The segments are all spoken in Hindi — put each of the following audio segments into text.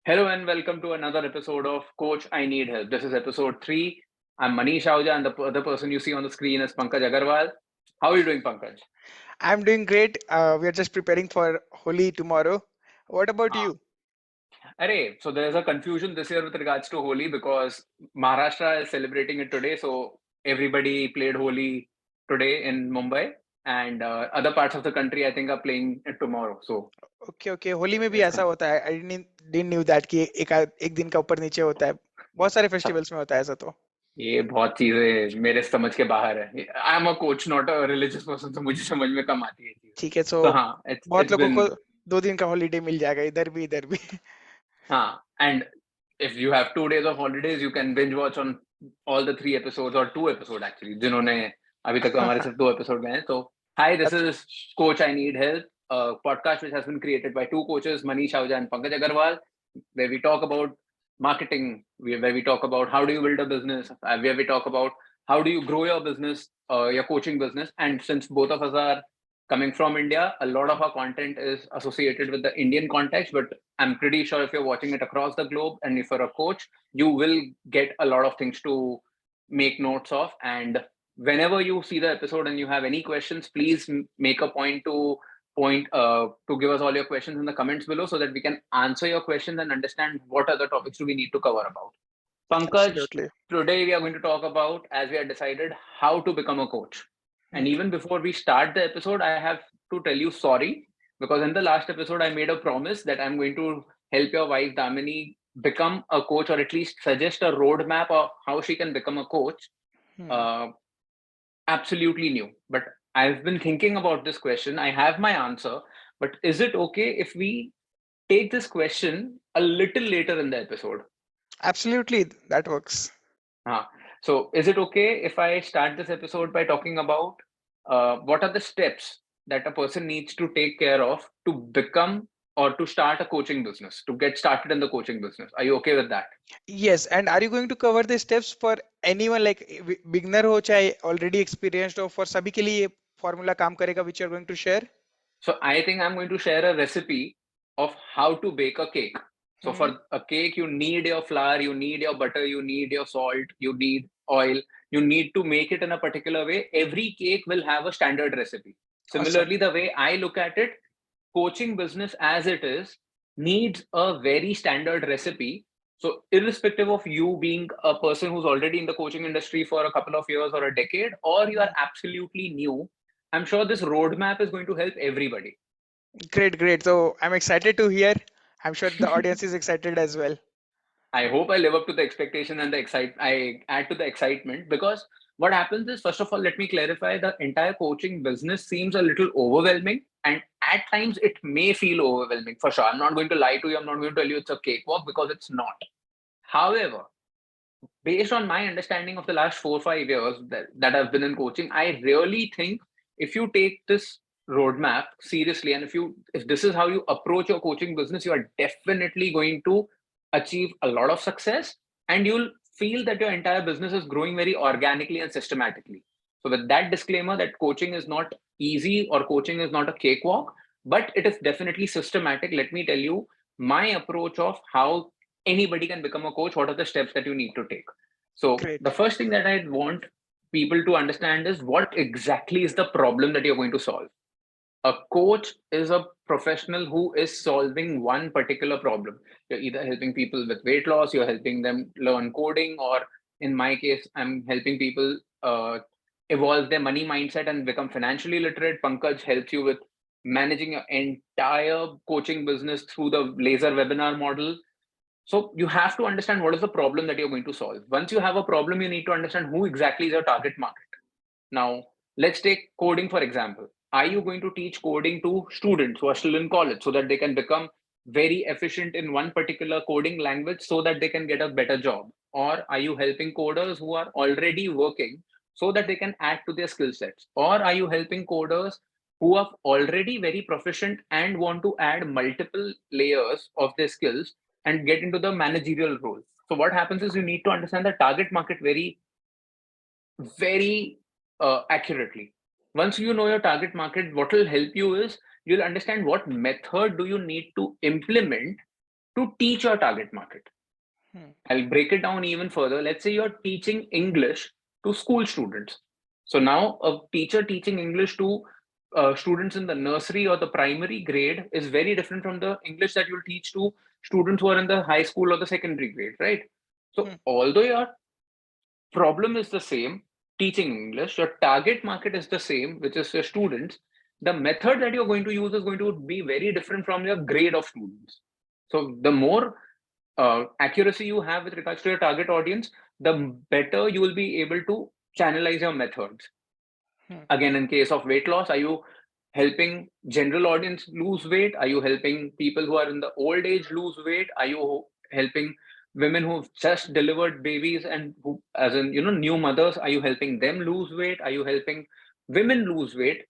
Hello and welcome to another episode of Coach I Need Help. This is episode 3. I'm Manish Ahuja and the other person you see on the screen is Pankaj Agarwal. How are you doing, Pankaj? I'm doing great. We are just preparing for Holi tomorrow. What about Ah. you? So there's a confusion this year with regards to Holi because Maharashtra is celebrating it today. So everybody played Holi today in Mumbai and other parts of the country I think are playing it tomorrow. So okay okay Holi में भी it's ऐसा होता है. आई डिडंट न्यू दैट कि एक दिन का ऊपर नीचे होता है. बहुत सारे सब फेस्टिवल्स में होता है ऐसा तो. ये बहुत चीजें मेरे समझ के बाहर है. I am a coach not a religious person, तो मुझे समझ में कम आती है चीजें. ठीक है, सो तो हाँ, बहुत इट्स लोगों बिन. को 2 दिन का हॉलीडे मिल जाएगा इधर भी. हाँ, and if you have 2 days of holidays, you can binge watch on all the 3 episodes or 2 episode actually. जिन्होंने अभी तक हमारे सिर्फ 2 episode गए हैं. So, hi, this is Coach I Need Help, a podcast which has been created by two coaches, Manish Ahuja and Pankaj Agarwal, where we talk about marketing, where we talk about how do you build a business, where we talk about how do you grow your business, your coaching business. And since both of us are coming from India, a lot of our content is associated with the Indian context, but I'm pretty sure if you're watching it across the globe and if you're a coach, you will get a lot of things to make notes of. And whenever you see the episode and you have any questions, please make a point to give us all your questions in the comments below so that we can answer your questions and understand what other topics do we need to cover about. Pankaj, Absolutely. today we are going to talk about, as we had decided, how to become a coach. And Hmm. even before we start the episode, I have to tell you sorry because in the last episode, I made a promise that I'm going to help your wife, Damini, become a coach or at least suggest a roadmap of how she can become a coach. Hmm. Uh, Absolutely new. But I've been thinking about this question. I have my answer. But is it okay if we take this question a little later in the episode? Absolutely, that works. Uh, so, is it okay if I start this episode by talking about what are the steps that a person needs to take care of to become or to start a coaching business, to get started in the coaching business? Are you okay with that? Yes, and are you going to cover the steps for anyone like beginner हो चाहे already experienced हो, for सभी के लिए ये formula काम करेगा which you are going to share? So, I think I'm going to share a recipe of how to bake a cake. So, Hmm. for a cake, you need your flour, you need your butter, you need your salt, you need oil, you need to make it in a particular way. Every cake will have a standard recipe. Awesome. Similarly, the way I look at it, coaching business as it is needs a very standard recipe. So, irrespective of you being a person who's already in the coaching industry for a couple of years or a decade, or you are absolutely new, I'm sure this roadmap is going to help everybody. Great, great. So I'm excited to hear. I'm sure the audience is excited as well. I hope I live up to the expectation and I add to the excitement because what happens is, first of all, let me clarify, the entire coaching business seems a little overwhelming and at times it may feel overwhelming for sure. I'm not going to lie to you. I'm not going to tell you it's a cakewalk because it's not. However, based on my understanding of the last 4 or 5 years that I've been in coaching, I really think if you take this roadmap seriously and if this is how you approach your coaching business, you are definitely going to achieve a lot of success and you'll feel that your entire business is growing very organically and systematically. So with that disclaimer that coaching is not easy or coaching is not a cakewalk, but it is definitely systematic, let me tell you my approach of how anybody can become a coach. What are the steps that you need to take? So the Great. first thing that I want people to understand is what exactly is the problem that you're going to solve. A coach is a professional who is solving one particular problem. You're either helping people with weight loss, you're helping them learn coding, or in my case, I'm helping people evolve their money mindset and become financially literate. Pankaj helps you with managing your entire coaching business through the laser webinar model. So you have to understand what is the problem that you're going to solve. Once you have a problem, you need to understand who exactly is your target market. Now, let's take coding for example. Are you going to teach coding to students who are still in college so that they can become very efficient in one particular coding language so that they can get a better job? Or are you helping coders who are already working so that they can add to their skill sets? Or are you helping coders who are already very proficient and want to add multiple layers of their skills and get into the managerial role? So, what happens is you need to understand the target market very accurately. Once you know your target market, what will help you is you'll understand what method do you need to implement to teach your target market. I'll break it down even further. Let's say you're teaching English to school students. So now a teacher teaching English to students in the nursery or the primary grade is very different from the English that you'll teach to students who are in the high school or the secondary grade, right? So although your problem is the same, teaching English, your target market is the same, which is your students, the method that you're going to use is going to be very different from your grade of students. So the more accuracy you have with regards to your target audience, the better you will be able to channelize your methods. Again, in case of weight loss, are you helping general audience lose weight? Are you helping people who are in the old age lose weight? Are you helping women who've just delivered babies and who, as in, new mothers, are you helping them lose weight? Are you helping women lose weight?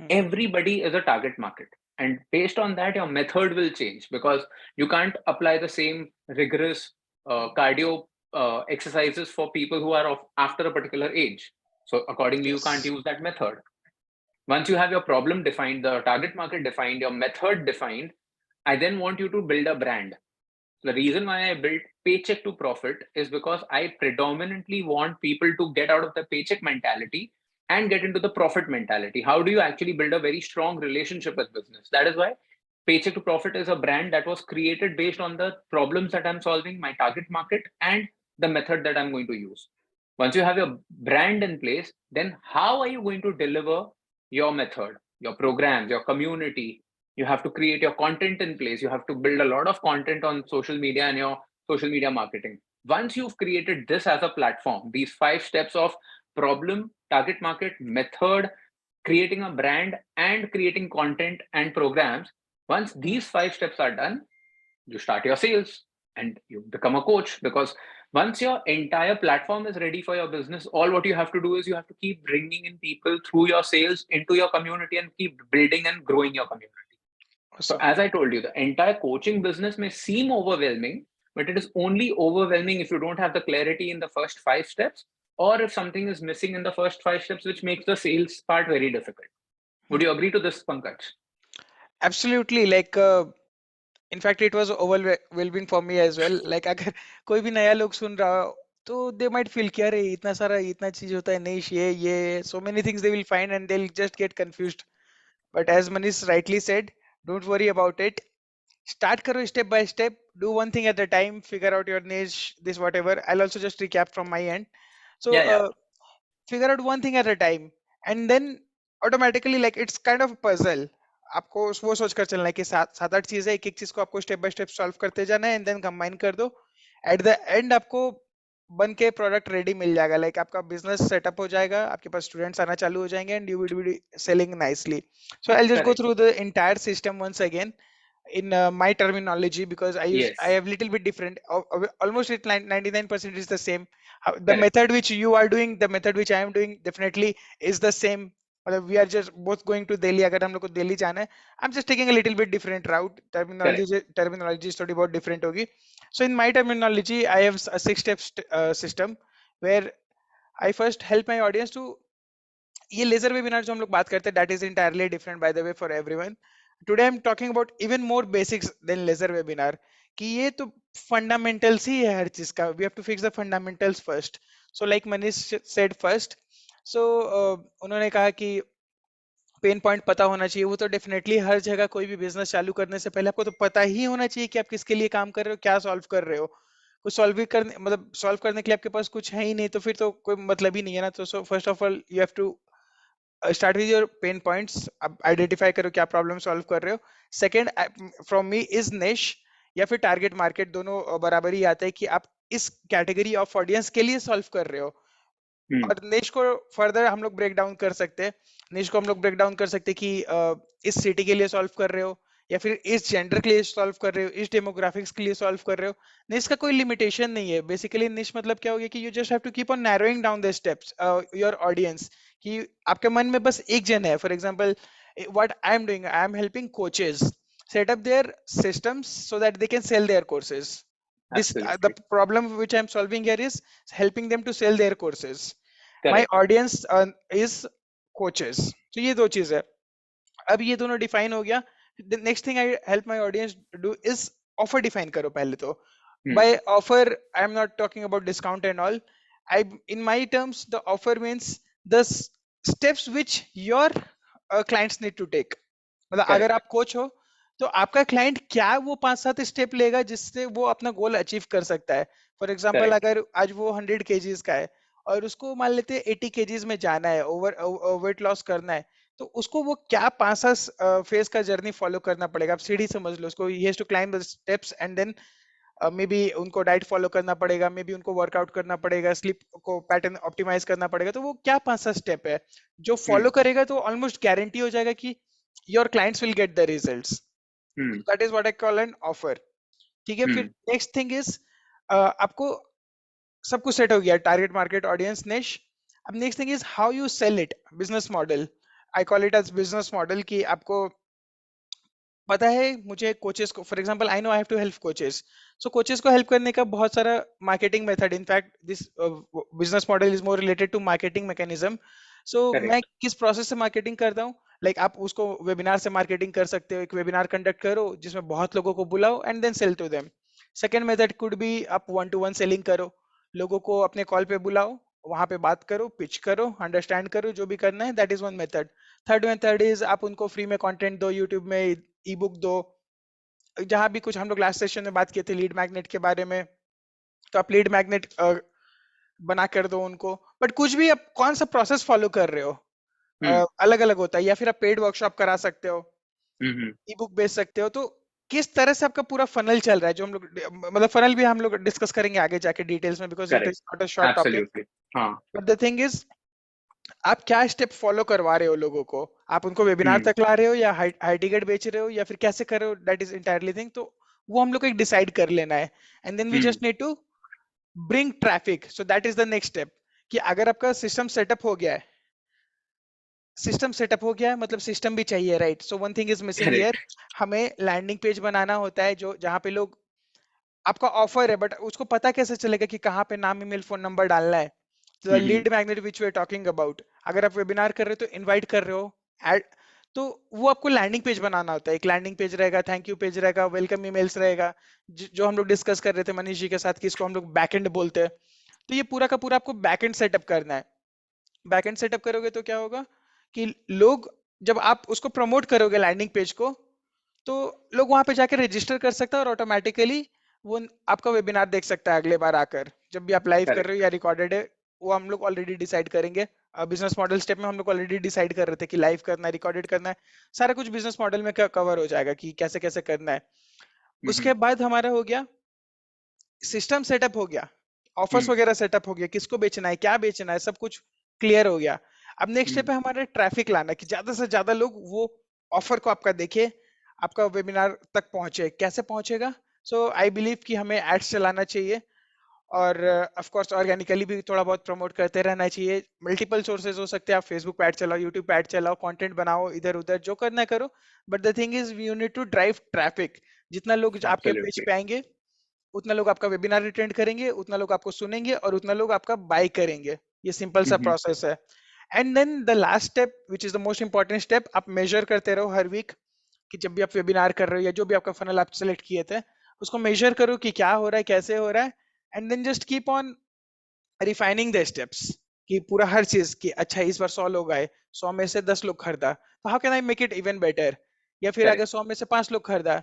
Everybody is a target market. And based on that, your method will change, because you can't apply the same rigorous cardio exercises for people who are after a particular age. So accordingly, you can't use that method. Once you have your problem defined, the target market defined, your method defined, I then want you to build a brand. The reason why I built Paycheck to Profit is because I predominantly want people to get out of the paycheck mentality and get into the profit mentality. How do you actually build a very strong relationship with business? That is why Paycheck to Profit is a brand that was created based on the problems that I'm solving, my target market, and the method that I'm going to use. Once you have your brand in place, then how are you going to deliver your method, your programs, your community? You have to create your content in place. You have to build a lot of content on social media and your social media marketing. Once you've created this as a platform, these 5 steps of problem, target market, method, creating a brand, and creating content and programs, once these 5 steps are done, you start your sales and you become a coach. Because once your entire platform is ready for your business, all what you have to do is you have to keep bringing in people through your sales into your community and keep building and growing your community. So as I told you, the entire coaching business may seem overwhelming, but it is only overwhelming if you don't have the clarity in the first 5 steps, or if something is missing in the first 5 steps, which makes the sales part very difficult. Would you agree to this, Pankaj? Absolutely. Like, in fact, it was overwhelming for me as well. Like, अगर कोई भी नया लोग सुन रहा हो, तो they might feel कि अरे इतना सारा इतना चीज होता है, नहीं ये so many things they will find and they'll just get confused. But as Manish rightly said, don't worry about it. Start karo step by step. Do one thing at a time. Figure out your niche. This whatever. I'll also just recap from my end. So Yeah. figure out one thing at a time, and then automatically, like, it's kind of a puzzle. आपको वो सोच कर चलना है कि 7-8 चीजें, एक एक चीज को आपको स्टेप बाय स्टेप सॉल्व करते जाना है, एंड देन कंबाइन कर दो. एट द एंड आपको बन के प्रोडक्ट रेडी मिल जाएगा. लाइक आपका बिजनेस सेटअप हो जाएगा, आपके पास स्टूडेंट्स आना चालू हो जाएंगे, and you will be selling nicely. So I just go Correct. Through the entire system once again in my terminology, because Yes. I have little bit different. Almost 99% is the same. The Correct. method which you are doing, the method which I am doing, definitely is the same. We are just both going to Delhi. अगर हम लोग को दिल्ली जाना है, I'm just taking a little bit different route. Terminology is थोड़ी बहुत different होगी. So in my terminology, I have a 6-step system where I first help my audience to, ये लेजर वेबिनार जो हम लोग बात करते हैं, that is entirely different by the way for everyone. Today I'm talking about even more basics than laser webinar, कि ये तो fundamentals ही है हर चीज का. We have to fix the fundamentals first. So like Manish said first, so उन्होंने कहा कि पेन पॉइंट पता होना चाहिए. वो तो डेफिनेटली हर जगह कोई भी बिजनेस चालू करने से पहले आपको तो पता ही होना चाहिए कि आप किसके लिए काम कर रहे हो, क्या सॉल्व कर रहे हो. कुछ सॉल्व करने, मतलब सॉल्व करने के लिए आपके पास कुछ है ही नहीं, तो फिर तो कोई मतलब ही नहीं है ना. तो first of all you have to start with your pain points. Identify करो क्या प्रॉब्लम सॉल्व कर रहे हो. सेकंड फ्रॉम मी इज निश या फिर टारगेट मार्केट, दोनों बराबर ही आता है कि आप इस कैटेगरी ऑफ ऑडियंस के लिए सॉल्व कर रहे हो. और निश को फर्दर हम लोग ब्रेक डाउन कर सकते हैं. निश को हम लोग ब्रेक डाउन कर सकते हैं कि इस सिटी के लिए सॉल्व कर रहे हो, या फिर इस जेंडर के लिए सॉल्व कर रहे हो, इस डेमोग्राफिक्स के लिए सॉल्व कर रहे हो. निश का कोई लिमिटेशन नहीं है. बेसिकली निश मतलब क्या हो गया कि you just have to keep on narrowing down the steps your audience, कि आपके मन में बस एक जन है. For example what I am doing, I am helping coaches set up their systems so that they can sell their courses. The problem which I'm solving here is helping them to sell their courses. Correct. My audience is coaches. So ये दो चीज है. अब ये दोनों डिफाइन हो गया. The next thing I help my audience do is offer define करो पहले तो. Hmm. By offer, I am not talking about discount and all. In my terms, the offer means the steps which your clients need to take. मतलब Correct. अगर आप कोच हो तो आपका क्लाइंट क्या वो 5-7 स्टेप लेगा जिससे वो अपना गोल अचीव कर सकता है. For example Correct. अगर आज वो 100 केजीज का है और उसको मान लेते हैं 80 केजीज में जाना है, वेट लॉस करना है, तो उसको वो क्या 5-7 फेज का जर्नी फॉलो करना पड़ेगा. आप सीढ़ी समझ लो उसको. He has to climb the steps and then may be उनको डाइट फॉलो करना पड़ेगा, मे बी उनको वर्कआउट करना पड़ेगा, स्लीप को पैटर्न ऑप्टिमाइज करना पड़ेगा. तो वो क्या 5-7 स्टेप है जो फॉलो Hmm. करेगा तो ऑलमोस्ट गारंटी हो जाएगा कि your clients will get the results. Hmm. That is what I call an offer. ठीक है. फिर Hmm. नेक्स्ट थिंग इज आपको सब कुछ सेट हो गया, टारगेट मार्केट, ऑडियंस, निश. अब next thing is how you sell it. Business model, I call it as business model. कि आपको पता है मुझे कोचेस को, for example I know I have to help coaches, so coaches को हेल्प करने का बहुत सारा marketing method. In fact this business model is more related to marketing mechanism. So मैं Correct. किस प्रोसेस से मार्केटिंग करता हूँ. लाइक आप उसको वेबिनार से मार्केटिंग कर सकते हो. एक वेबिनार कंडक्ट करो जिसमें बहुत लोगों को बुलाओ and then sell to them. Second method could be आप 1-to-1 सेलिंग करो. लोगों को अपने कॉल पे बुलाओ, वहां पे बात करो, पिच करो, अंडरस्टैंड करो, जो भी करना है. That is one method. Third method is आप उनको फ्री में कंटेंट दो, यूट्यूब में ई बुक दो. जहां भी कुछ हम लोग लास्ट सेशन में बात किए थे लीड मैग्नेट के बारे में, तो आप लीड मैग्नेट बना कर दो उनको. बट कुछ भी आप कौन सा प्रोसेस फॉलो कर रहे हो Hmm. अलग अलग होता है. या फिर आप पेड वर्कशॉप करा सकते हो, Hmm. ई बुक बेच सकते हो. तो किस तरह से आपका पूरा फनल चल रहा है, जो हम लोग मतलब फनल भी हम लोग डिस्कस करेंगे आगे जाके डिटेल्स में, because it Correct. Is not a short topic. Absolutely. हाँ. बट द थिंग इज आप क्या स्टेप फॉलो करवा रहे हो लोगों को. आप उनको वेबिनार Hmm. तक ला रहे हो या हाई टिकट बेच रहे हो या फिर कैसे कर रहे हो, दैट इज इंटायरली थिंग. तो वो हम लोग को एक डिसाइड कर लेना है. And then we Hmm. Just need to bring traffic. So that is the next step. कि अगर आपका सिस्टम सेटअप हो गया है, सिस्टम सेटअप हो गया है मतलब सिस्टम भी चाहिए, right. So one thing is missing here. Correct. हमें लैंडिंग पेज बनाना होता है जो जहाँ पे लोग, आपका ऑफर है बट उसको पता कैसे चलेगा कि कहाँ पे नाम, ईमेल, फोन नंबर डालना है. तो Hmm. Lead magnet which we are talking about, अगर आप वेबिनार कर रहे हो तो इनवाइट कर रहे हो, एड, तो वो आपको लैंडिंग पेज बनाना होता है. एक लैंडिंग पेज रहेगा, थैंक यू पेज रहेगा, वेलकम ईमेल्स रहेगा, जो हम लोग डिस्कस कर रहे थे मनीष जी के साथ कि इसको हम लोग बैकएंड बोलते हैं. तो ये पूरा का पूरा आपको बैकएंड सेटअप करना है. बैकएंड सेटअप करोगे तो क्या होगा कि लोग, जब आप उसको प्रमोट करोगे लैंडिंग पेज को, तो लोग वहां पे जाकर रजिस्टर कर सकता है और ऑटोमेटिकली वो आपका वेबिनार देख सकता है अगले बार आकर, जब भी आप लाइव कर Correct. रहे हो या रिकॉर्डेड है. वो हम लोग ऑलरेडी डिसाइड करेंगे. बिजनेस मॉडल स्टेप में हम लोग ऑलरेडी डिसाइड कर रहे थे कि लाइव करना है, रिकॉर्डेड करना है, सारा कुछ बिजनेस मॉडल में कवर हो जाएगा कि कैसे कैसे करना है. Hmm. उसके बाद हमारा हो गया सिस्टम सेटअप, हो गया ऑफर्स Hmm. वगैरह सेटअप हो गया, किसको बेचना है, क्या बेचना है, सब कुछ क्लियर हो गया. अब नेक्स्ट Hmm. स्टेप है हमारा ट्रैफिक लाना, कि ज्यादा से ज्यादा लोग वो ऑफर को आपका देखे, आपका वेबिनार तक पहुंचे. कैसे पहुंचेगा. सो आई बिलीव कि हमें एड्स चलाना चाहिए और ऑफ कोर्स ऑर्गेनिकली भी थोड़ा बहुत प्रमोट करते रहना चाहिए. मल्टीपल सोर्सेज हो सकते हैं, आप फेसबुक पे ऐड चलाओ, यूट्यूब पे ऐड चलाओ, कंटेंट बनाओ, इधर उधर जो करना है करो. But the thing is you need to drive traffic. जितना लोग आपके पेज Absolutely. पे आएंगे, उतना लोग आपका वेबिनार अटेंड करेंगे, उतना लोग आपको सुनेंगे और उतना लोग आपका बाय करेंगे. ये सिंपल सा Hmm. प्रोसेस है. And then the last step which is the most important step, आप मेजर करते रहो हर वीक, कि जब भी आप वेबिनार कर रहे हो या जो भी आपका फनल आप सेलेक्ट किए थे, उसको मेजर करो कि क्या हो रहा है, कैसे हो रहा है. And then just keep on refining the steps, कि पूरा हर चीज कि अच्छा इस बार 100 लोग आए, 100 में से 10 लोग खरीदा, तो how can I make it even better. या फिर अगर Correct. 100 में से 5 लोग खरीदा,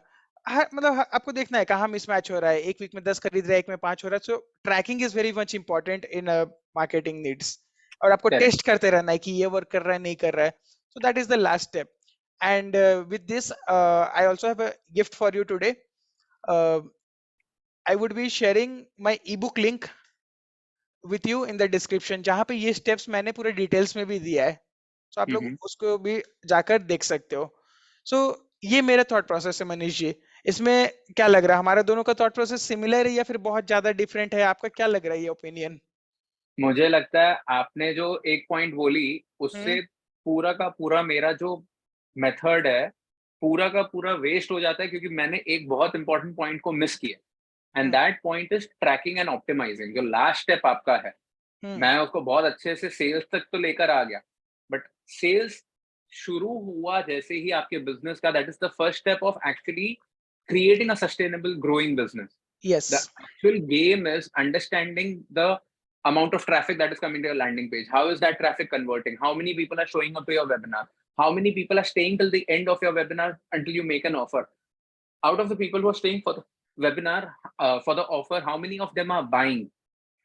मतलब आपको देखना है कहाँ मिसमैच हो रहा है, एक वीक में 10 खरीद रहा है, एक में 5 हो रहा है. So tracking is very much important in marketing needs. और आपको Correct. टेस्ट करते रहना है कि ये वर्क कर रहा है, नहीं कर रहा है. सो that is the last step. And with this I also have a gift for you today. I would be sharing my E book link with you in the description, जहां पे ये स्टेप्स मैंने पूरे डिटेल्स में भी दिया है. सो आप लोग Hmm. उसको भी जाकर देख सकते हो. सो ये मेरा थॉट प्रोसेस है मनीष जी. इसमें क्या लग रहा है, हमारा दोनों का थॉट प्रोसेस सिमिलर है या फिर बहुत ज्यादा डिफरेंट है, आपका क्या लग रहा है ये ओपिनियन. मुझे लगता है आपने जो एक पॉइंट बोली हम्म. उससे पूरा का पूरा मेरा जो मेथड है पूरा का पूरा वेस्ट हो जाता है क्योंकि मैंने एक बहुत इंपॉर्टेंट पॉइंट को मिस किया and hmm. That point is tracking and optimising जो लास्ट स्टेप आपका है. हम्म. मैं उसको बहुत अच्छे से सेल्स तक तो लेकर आ गया बट सेल्स शुरू हुआ जैसे ही आपके बिजनेस का that is the first step of actually creating a sustainable growing business. The Yes. actual game is understanding the amount of traffic that is coming to your landing page. How is that traffic converting? How many people are showing up to your webinar? How many people are staying till the end of your webinar until you make an offer? Out of the people who are staying for the webinar, for the offer, how many of them are buying?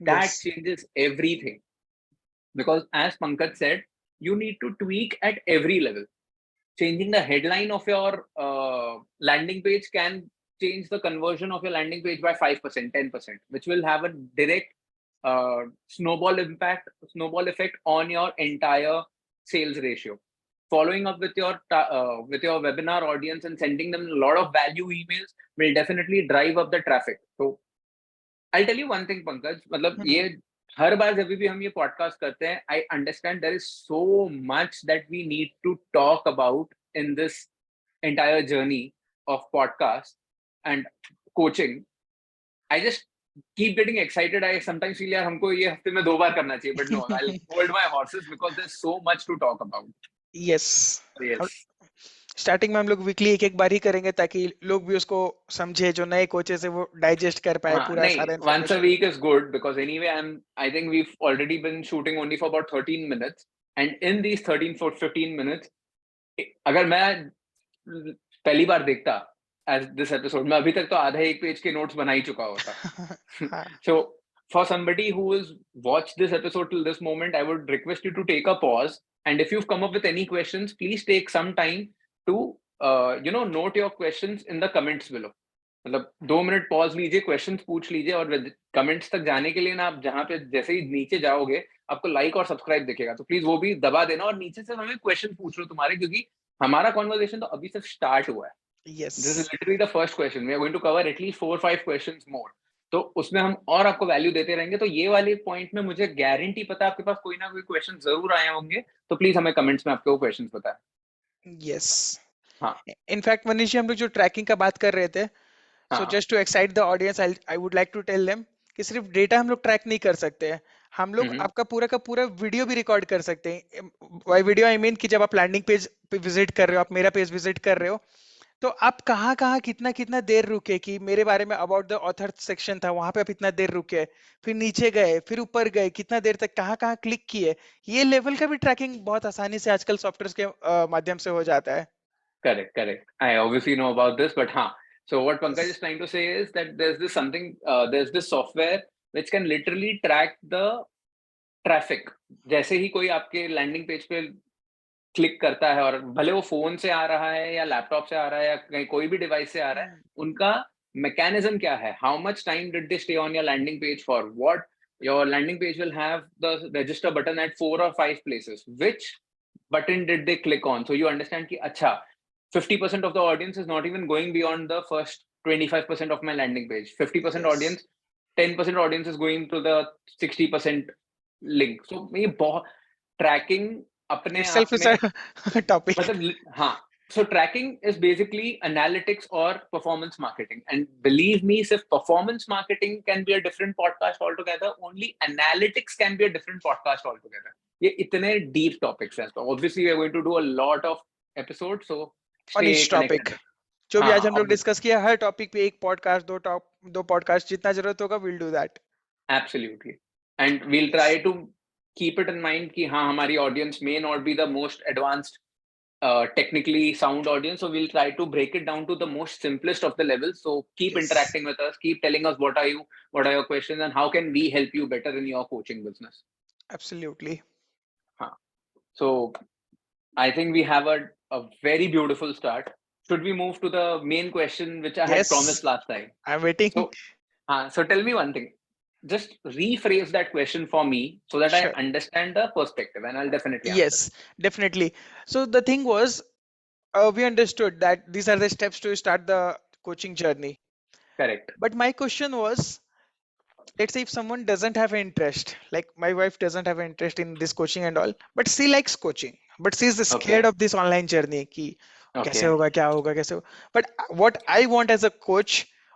That Yes. changes everything. Because as Pankaj said, you need to tweak at every level. Changing the headline of your landing page can change the conversion of your landing page by 5%, 10%, which will have a direct snowball impact, snowball effect on your entire sales ratio. Following up with your webinar audience and sending them a lot of value emails will definitely drive up the traffic. So I'll tell you one thing, Pankaj. मतलब ये हर बार जब भी हम ये पॉडकास्ट करते हैं, I understand there is so much that we need to talk about in this entire journey of podcast and coaching. I just keep getting excited. I sometimes feel यार हमको ये हफ्ते में 2 बार करना चाहिए, but no, I'll hold my horses because there's so much to talk about. Yes, Yes. Starting में हम लोग वीकली एक बार ही करेंगे ताकि लोग भी उसको समझे, जो नए कोचेस है वो डाइजेस्ट कर पाए पूरा नहीं, सारा once a information. week is good because anyway I think we've already been shooting only for about 13 minutes, and in these 13 for 15 minutes, अगर मैं पहली बार देखता as this episode, मैं अभी तक तो आधा एक पेज के नोट्स बना ही चुका होता. हाँ. So for somebody who has watched this episode till this moment, I would request you to take a pause, and if you've come up with any questions, please take some time to note your questions in the comments below. मतलब 2 मिनट पॉज लीजिए, क्वेश्चंस पूछ लीजिए, और कमेंट्स तक जाने के लिए ना आप जहाँ पे जैसे ही नीचे जाओगे आपको लाइक और सब्सक्राइब दिखेगा, तो प्लीज वो भी दबा देना और नीचे से हमें क्वेश्चन पूछ लो तुम्हारे, क्योंकि हमारा कॉन्वर्सेशन तो अभी सिर्फ स्टार्ट हुआ है. Yes. This is literally the first question. We are going to cover at least 4-5 questions more. तो उसमें हम और आपको वैल्यू देते रहेंगे. तो ये वाले पॉइंट में मुझे गारंटी पता है आपके पास कोई ना कोई क्वेश्चन जरूर आए होंगे, तो प्लीज हमें कमेंट्स में आपके वो क्वेश्चन बताएं. यस. हाँ. इनफैक्ट मनीष जी, हम लोग जो ट्रैकिंग का बात कर रहे थे, सो हाँ. Just to excite the audience, I would like to tell them कि सिर्फ डेटा हम लोग ट्रैक नहीं कर सकते हैं, हम लोग आपका पूरा का पूरा वीडियो भी रिकॉर्ड कर सकते हैं. बाय वीडियो आई मीन कि जब आप लैंडिंग पेज पे विजिट कर रहे हो, आप मेरा पेज विजिट कर रहे हो, तो आप कहाँ कहाँ कितना कितना देर रुके, कि मेरे बारे में अबाउट द ऑथर सेक्शन था, वहां पे आप इतना देर रुके, फिर नीचे गए, फिर ऊपर गए, कितना देर तक कहाँ कहाँ क्लिक किए, ये लेवल का भी ट्रैकिंग बहुत आसानी से आजकल सॉफ्टवेयर के माध्यम से हो जाता है. Correct, correct. I obviously know about this, but so what Pankaj is trying to say is that there's this software which can literally track the traffic. जैसे ही कोई आपके लैंडिंग पेज पे क्लिक करता है, और भले वो फोन से आ रहा है या लैपटॉप से आ रहा है या कहीं कोई भी डिवाइस से आ रहा है, उनका मैकेनिज्म क्या है, how much time did they stay on your landing page for, what your landing page will have the register button at 4 or 5 places, which button did they click on, so you understand कि अच्छा 50% of the audience is not even going beyond the first 25% of my landing page. 50% Yes. audience, 10% audience is going to the 60% link. So ये बहुत tracking अपने आप Itself is में a topic. मतलब हाँ. So tracking is basically analytics or performance marketing. And believe me, if performance marketing can be a different podcast altogether, only analytics can be a different podcast altogether. ये इतने deep topics हैं. So obviously we are going to do a lot of episodes. So on stay each topic, connected. जो भी आज हम लोग obviously. डिस्कस किया, हर टॉपिक पे एक पॉडकास्ट, दो पॉडकास्ट, जितना जरूरत होगा, will do that. Absolutely. And we'll try to keep it in mind कि हाँ हमारी audience may not be the most advanced technically sound audience, so we'll try to break it down to the most simplest of the levels. So keep Yes. interacting with us, keep telling us what are your questions, and how can we help you better in your coaching business. Absolutely. So I think we have a very beautiful start. Should we move to the main question which I had Yes. promised last time? I'm waiting. So tell me one thing, just rephrase that question for me so that Sure. I understand the perspective, and I'll definitely answer. Yes, definitely. So the thing was, we understood that these are the steps to start the coaching journey. Correct. But my question was, let's say if someone doesn't have an interest, like my wife doesn't have an interest in this coaching and all, but she likes coaching, but she's scared of this online journey कि कैसे होगा, क्या होगा, कैसे होगा. But what I want as a coach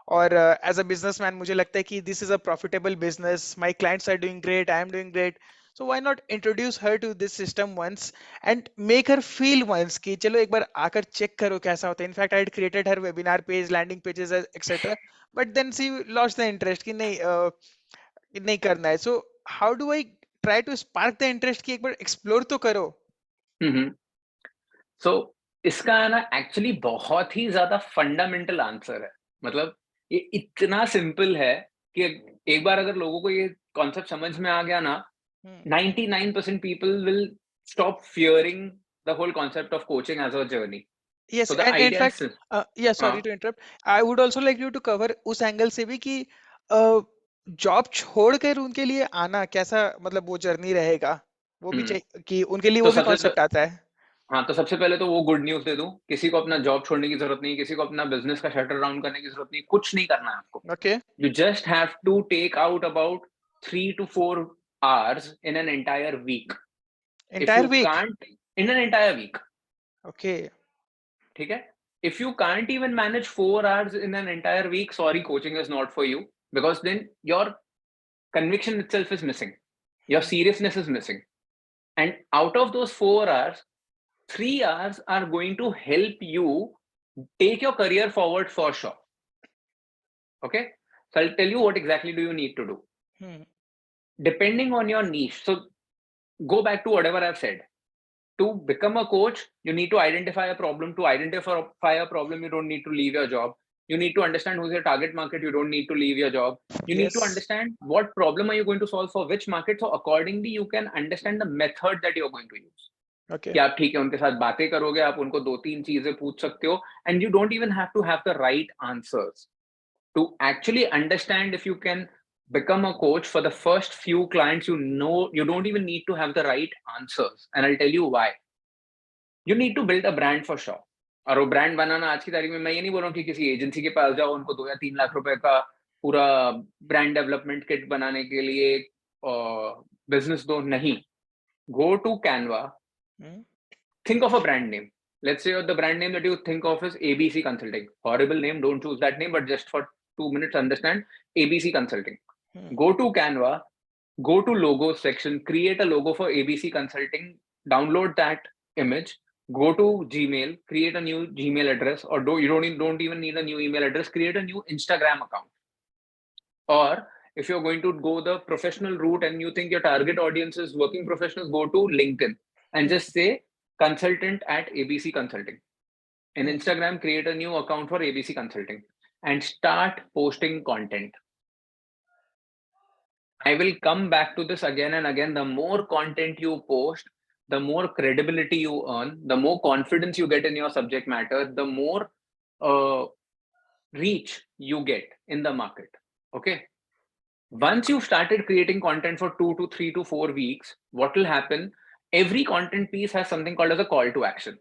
or as a businessman, मुझे लगता है कि this is a profitable business, my clients are doing great, I am doing great. So why not introduce her to this system once and make her feel once कि चलो एक बार आकर check करो कैसा होता है. In fact, I had created her webinar page, landing pages, etc. But then she lost the interest कि नहीं कि नहीं करना है. So how do I try to spark the interest कि एक बार explore तो करो. सो इसका ना एक्चुअली बहुत ही ज्यादा फंडामेंटल आंसर है. मतलब ये इतना सिंपल है कि एक बार अगर लोगों को ये कॉन्सेप्ट समझ में आ गया ना, 99% people will stop fearing the whole concept of coaching as a journey. Yes, So the and in idea fact, is, yeah, sorry to interrupt. I would also like you to cover उस एंगल से भी कि जॉब छोड़कर उनके लिए आना कैसा मतलब वो जर्नी रहेगा वो भी चाहिए कि उनके लिए तो वो भी कॉन्सेप्ट आता है. हाँ, तो सबसे पहले तो वो गुड न्यूज़ दे दूँ, किसी को अपना जॉब छोड़ने की ज़रूरत नहीं है, किसी को अपना बिज़नेस का शटर डाउन करने की ज़रूरत नहीं है, कुछ नहीं करना है आपको. Okay, You just have to take out about 3 to 4 hours in an entire week. If entire you week. can't, in an entire week, Okay. ठीक है? If you can't even manage 4 hours in an entire week, sorry, coaching is not for you, because then your conviction itself is missing. Your seriousness is missing. And out of those 4 hours, 3 hours are going to help you take your career forward for sure. Okay? So I'll tell you what exactly do you need to do. Depending on your niche. So go back to whatever I've said. To become a coach, you need to identify a problem. To identify a problem, you don't need to leave your job. You need to understand who's your target market. You don't need to leave your job. You need to Yes. understand what problem are you going to solve for which market. So accordingly, you can understand the method that you're going to use. Okay. कि आप ठीक है उनके साथ बातें करोगे, आप उनको 2-3 चीजें पूछ सकते हो, and you don't even have to have the right answers. To actually understand if you can become a coach for the first few clients, you don't even need to have the right answers, and I'll tell you why. You need to build a brand for sure. और वो ब्रांड बनाना आज की तारीख में मैं ये नहीं बोल रहा हूँ कि किसी एजेंसी के पास जाओ, उनको 2 या 3 लाख रुपए का पूरा ब्रांड डेवलपमेंट किट बनाने के लिए बिजनेस दो. नहीं, go to Canva. Think of a brand name. Let's say the brand name that you think of is ABC Consulting. Horrible name, don't choose that name, but just for 2 minutes understand ABC Consulting. Go to Canva, go to logo section, create a logo for ABC Consulting, download that image, go to Gmail, create a new Gmail address, or you don't even need a new email address, create a new Instagram account. Or if you're going to go the professional route and you think your target audience is working professionals, go to LinkedIn and just say consultant at ABC Consulting. In Instagram, create a new account for ABC Consulting and start posting content. I will come back to this again and again. The more content you post, the more credibility you earn, the more confidence you get in your subject matter, the more reach you get in the market. Okay. Once you've started creating content for 2 to 3 to 4 weeks, what will happen? Every content piece has something called as a call to action.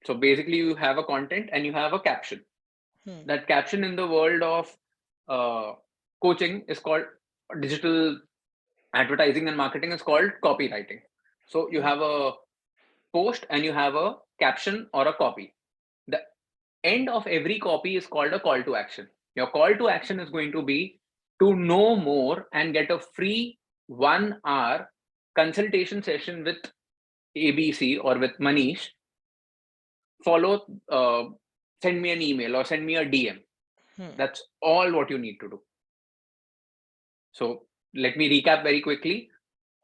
So basically, you have a content and you have a caption. That caption in the world of coaching is called digital advertising and marketing is called copywriting. So you have a post and you have a caption or a copy. The end of every copy is called a call to action. Your call to action is going to be to know more and get a free 1 hour consultation session with ABC or with Manish. Send me an email or send me a DM. That's all what you need to do. So let me recap very quickly.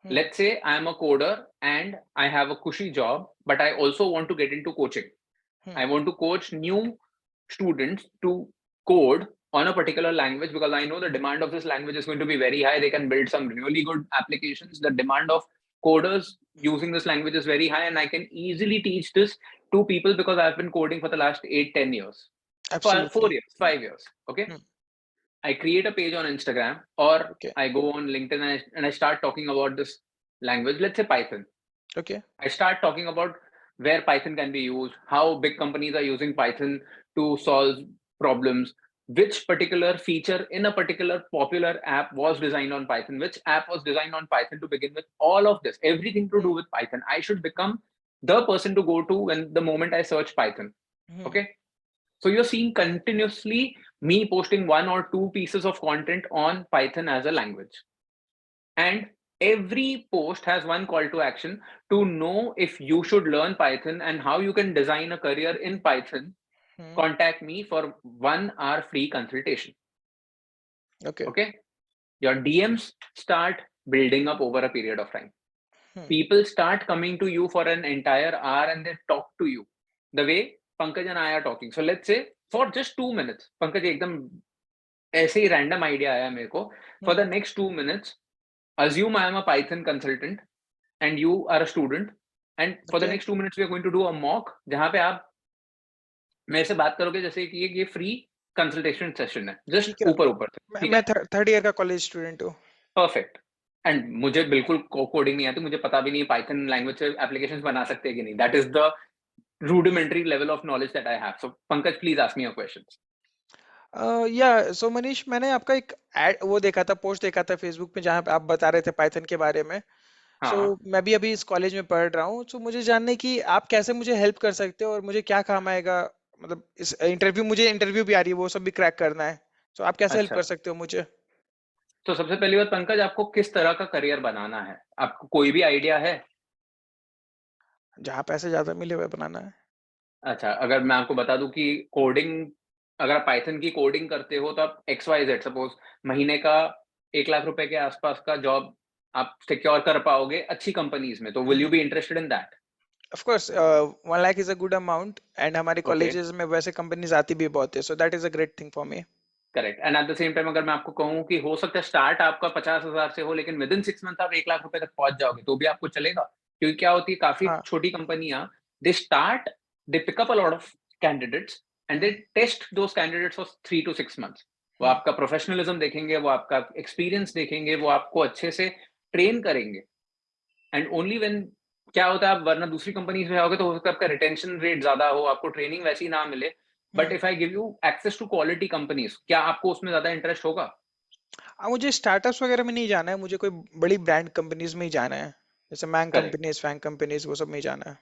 Let's say I'm a coder and I have a cushy job, but I also want to get into coaching. I want to coach new students to code on a particular language because I know the demand of this language is going to be very high. They can build some really good applications. The demand of coders using this language is very high, and I can easily teach this to people because I've been coding for the last 8-10 years. Absolutely. 4 years, 5 years. Okay. I create a page on Instagram or I go on LinkedIn and I start talking about this language. Let's say Python. Okay. I start talking about where Python can be used, how big companies are using Python to solve problems, which particular feature in a particular popular app was designed on Python, which app was designed on Python to begin with, all of this, everything to do with Python. I should become the person to go to when the moment I search Python. Okay. So you're seeing continuously me posting 1 or 2 pieces of content on Python as a language. And Every post has one call to action to know if you should learn Python and how you can design a career in Python. Contact me for 1 hour free consultation. Okay. Okay. Your DMs start building up over a period of time. People start coming to you for an entire hour and they talk to you the way Pankaj and I are talking. So let's say for just 2 minutes, Pankaj एकदम ऐसे ही random idea आया मेरे को. For the next 2 minutes, assume I am a Python consultant and you are a student, and for the Okay. next 2 minutes we are going to do a mock जहाँ पे आप मेरे से बात करोगे जैसे कि ये फ्री कंसल्टेशन सेशन है, जस्ट ठीक है। ऊपर से, ठीक मैं है? थर्ड ईयर का कॉलेज स्टूडेंट हूँ। परफेक्ट. एंड मुझे बिल्कुल कोडिंग नहीं आती, मुझे पता भी नहीं पाइथन लैंग्वेज से एप्लीकेशंस बना सकते हैं कि नहीं. That is the rudimentary level of knowledge that I have. So Pankaj, please ask me your questions. या सो मनीष, मैंने आपका एक एड वो देखा था, पोस्ट देखा था फेसबुक पे, जहाँ पे आप बता रहे थे पाइथन के बारे में. सो हाँ. मैं भी अभी इस कॉलेज में पढ़ रहा हूँ, तो मुझे जानना है कि आप कैसे मुझे हेल्प कर सकते हो और मुझे क्या काम आएगा. मतलब इस इंटरव्यू भी आ रही है, वो सब भी क्रैक करना है. तो आप कैसे हेल्प अच्छा. कर सकते हो मुझे? तो सबसे पहली बात पंकज, आपको किस तरह का करियर बनाना है? आपको कोई भी आइडिया है? जहाँ पैसे ज्यादा मिले हुए बनाना है. अच्छा, अगर मैं आपको बता दूं कि कोडिंग, अगर आप पाइथन की कोडिंग करते हो तो आप XYZ सपोज महीने का 1 लाख रुपए के आसपास का जॉब आप सिक्योर कर पाओगे अच्छी कंपनीज में, तो will you be interested in that? Of course 1 lakh is a good amount, and हमारे ओके. कॉलेजेस में वैसे कंपनीज आती भी बहुत है, सो that is a great thing for me. Correct. And at the same time अगर मैं आपको कहूँ कि हो सकता है स्टार्ट आपका 50,000 से हो, लेकिन विद इन 6 मंथ आप 1 लाख रुपए तक पहुंच जाओगे, तो भी आपको चलेगा? क्योंकि क्या होती है, काफी हाँ. छोटी कंपनियां, they start, they pick up a lot of candidates and they test those candidates for 3 to 6 months. वो आपका प्रोफेशनलिज्म देखेंगे, वो आपका एक्सपीरियंस देखेंगे, वो आपको अच्छे से ट्रेन करेंगे. एंड ओनली व्हेन, क्या होता है, आप वरना दूसरी कंपनीज में आओगे तो हो सकता है आपका रिटेंशन रेट ज्यादा हो, आपको ट्रेनिंग वैसी ना मिले. But if I give you access to quality companies, क्या आपको उसमें ज्यादा इंटरेस्ट होगा? मुझे स्टार्टअप्स वगैरह में नहीं जाना है, मुझे कोई बड़ी ब्रांड कंपनीज में ही जाना है, जैसे मैंग करेक्ट. कंपनीज, फैंग कंपनीज, वो सब में ही जाना है.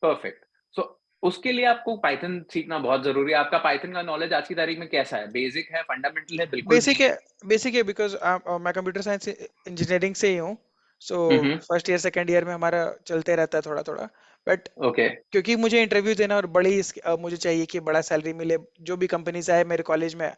परफेक्ट. सो उसके लिए आपको पाइथन सीखना बहुत जरूरी है. आपका पाइथन का नॉलेज आज की तारीख में कैसा है? बेसिक है, फंडामेंटल है, बिल्कुल भी बेसिक है, नहीं बेसिक है, बिकॉज मैं कंप्यूटर साइंस इंजीनियरिंग से ही हूँ. सो है? फर्स्ट ईयर सेकंड ईयर में हमारा चलते रहता है थोड़ा थोड़ा. But okay. क्योंकि मुझे इंटरव्यू देना और मुझे चाहिए कि बड़ा सैलरी मिले, जो भी कंपनीज आए मेरे कॉलेज में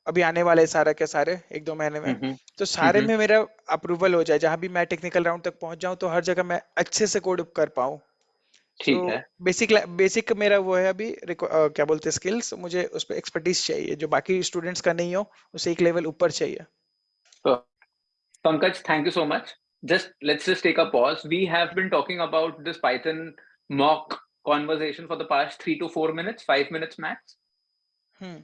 अभी आने वाले सारे के सारे 1-2 महीने में, हम्म. तो सारे में मेरा अप्रूवल हो जाए, जहां भी मैं टेक्निकल राउंड तक पहुंच जाऊं, तो हर जगह मैं अच्छे से कोड कर पाऊं. सो ठीक है. बेसिक बेसिक मेरा वो है अभी, क्या बोलते हैं, स्किल्स. मुझे उस पर एक्सपर्टीज चाहिए जो बाकी स्टूडेंट्स का नहीं हो, उसे एक लेवल ऊपर चाहिए. तो Pankaj, thank you so much. Let's just take a pause. We have been talking about this Python mock conversation for the past 3 to 4 minutes, 5 minutes max. हम्म.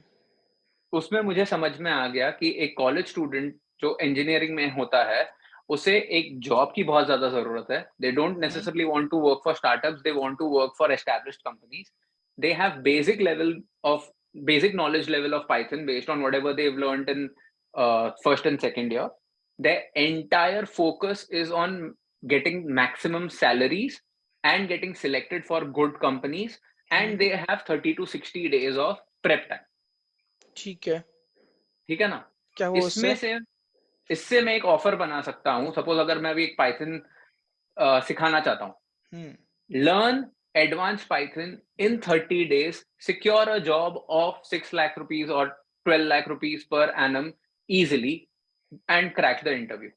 उसमें मुझे समझ में आ गया कि एक कॉलेज स्टूडेंट जो इंजीनियरिंग में होता है, उसे एक जॉब की बहुत ज्यादा जरूरत है. They don't hmm. Necessarily want to work for startups, they want to work for established companies. They have basic knowledge level of Python based on whatever they've learned in first and second year. Their entire focus is on getting maximum salaries and getting selected for good companies, and they have 30 to 60 days of prep time. ठीक है. ठीक है ना? क्या हुआ इसमें उससे? से इससे मैं एक ऑफर बना सकता हूँ. सपोज अगर मैं अभी एक पाइथन सिखाना चाहता हूँ, हम्म. learn advanced Python in 30 days, secure a job of 6 lakh rupees or 12 lakh rupees per annum easily, and crack the interview.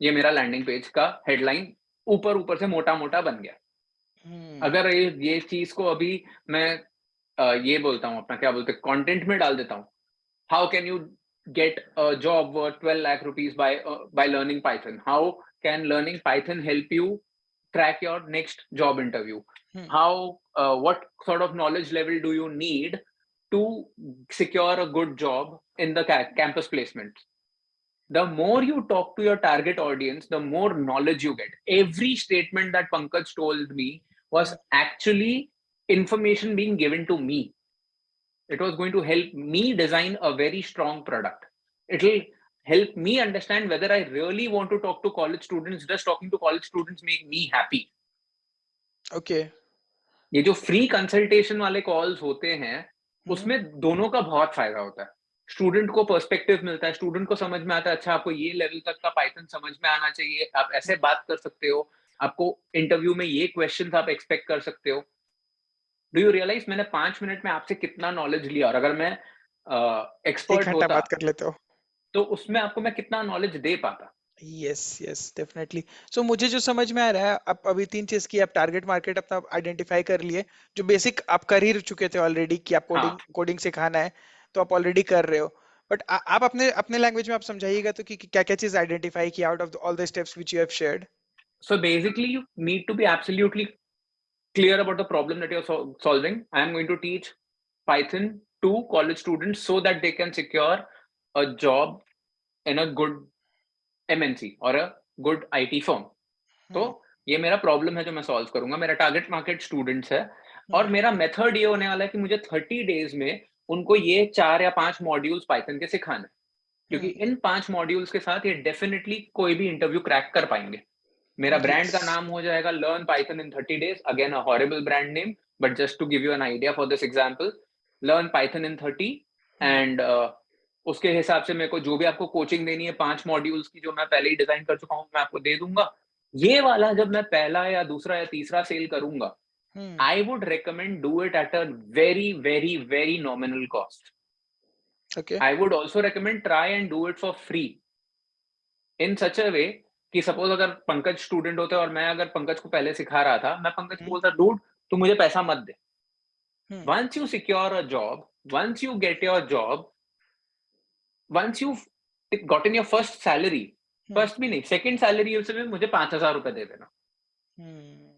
ये मेरा लैंडिंग पेज का हेडलाइन ऊपर ऊपर से मोटा मोटा बन गया. हम्म. अगर ये चीज को अभी मैं ये बोलता हूँ, अपना क्या बोलते हैं, कंटेंट में डाल देता हूँ, how can you get a job worth 12 lakh rupees by learning Python? How can learning Python help you crack your next job interview? Hmm. What sort of knowledge level do you need to secure a good job in the campus placement? The more you talk to your target audience, the more knowledge you get. Every statement that Pankaj told me was actually information being given to me. It was going to help me design a very strong product. It'll help me understand whether I really want to talk to college students. Does talking to college students make me happy? Okay. ये जो फ्री कंसल्टेशन वाले कॉल्स होते हैं, उसमें दोनों का बहुत फायदा होता है. स्टूडेंट को पर्सपेक्टिव मिलता है, स्टूडेंट को समझ में आता है, अच्छा आपको ये लेवल तक का पाइथन समझ में आना चाहिए, आप ऐसे बात कर सकते हो, आपको इंटरव्यू में ये क्वेश्चंस आप एक्सपेक्ट कर सकते हो। डू यू रियलाइज मैंने 5 मिनट में आपसे कितना नॉलेज लिया, और अगर मैं एक एक्सपर्ट घंटा होता बात कर लेते हो। तो उसमें आपको मैं कितना नॉलेज दे पाता। Yes yes definitely. सो मुझे जो समझ में आ रहा है, आप अभी 3 चीज की, आप टारगेट मार्केट अपना आइडेंटिफाई कर लिए, जो बेसिक आप कर ही चुके थे ऑलरेडी कि आप हाँ, कोडिंग कोडिंग सिखाना है, तो आप ऑलरेडी कर रहे हो। बट आप अपने अपने लैंग्वेज में आप समझाइएगा तो कि क्या क्या चीज आइडेंटिफाई की out of all the steps which you have shared. so basically you need to be absolutely clear about the problem that you're solving. I am going to teach Python to college students so that they can secure a job in a good MNC or a good IT firm. तो हम्म ये मेरा प्रॉब्लम है जो मैं सॉल्व करूंगा, मेरा टारगेट मार्केट स्टूडेंट्स है, और हम्म मेरा मेथड ये होने वाला है कि मुझे 30 डेज में उनको ये 4 या 5 मॉड्यूल्स पाइथन के सिखाने हैं, क्योंकि हम्म इन 5 मॉड्यूल्स के साथ ये डेफिनेटली कोई भी इंटरव्यू क्रैक कर पाएंगे। मेरा ब्रांड यस का नाम हो जाएगा learn Python in 30 days, again a horrible brand name, but just to give you an idea for this example, learn Python in 30। And उसके हिसाब से मेरे को जो भी आपको कोचिंग देनी है 5 मॉड्यूल्स की, जो मैं पहले ही डिजाइन कर चुका हूँ, मैं आपको दे दूंगा। ये वाला जब मैं पहला या दूसरा या तीसरा सेल करूंगा, हम्म I would recommend do it at a very, very, very nominal cost. Okay I would also recommend try and do it for free in such a way कि सपोज अगर पंकज स्टूडेंट होते और मैं अगर पंकज को पहले सिखा रहा था, मैं पंकज को हम्म बोलता डूड तू मुझे पैसा मत दे। हम्म Once you secure a job, once you get your job, once you've gotten your first salary, hmm first भी नहीं सेकंड सैलरी उसमें मुझे 5,000 रुपए दे देना। हम्म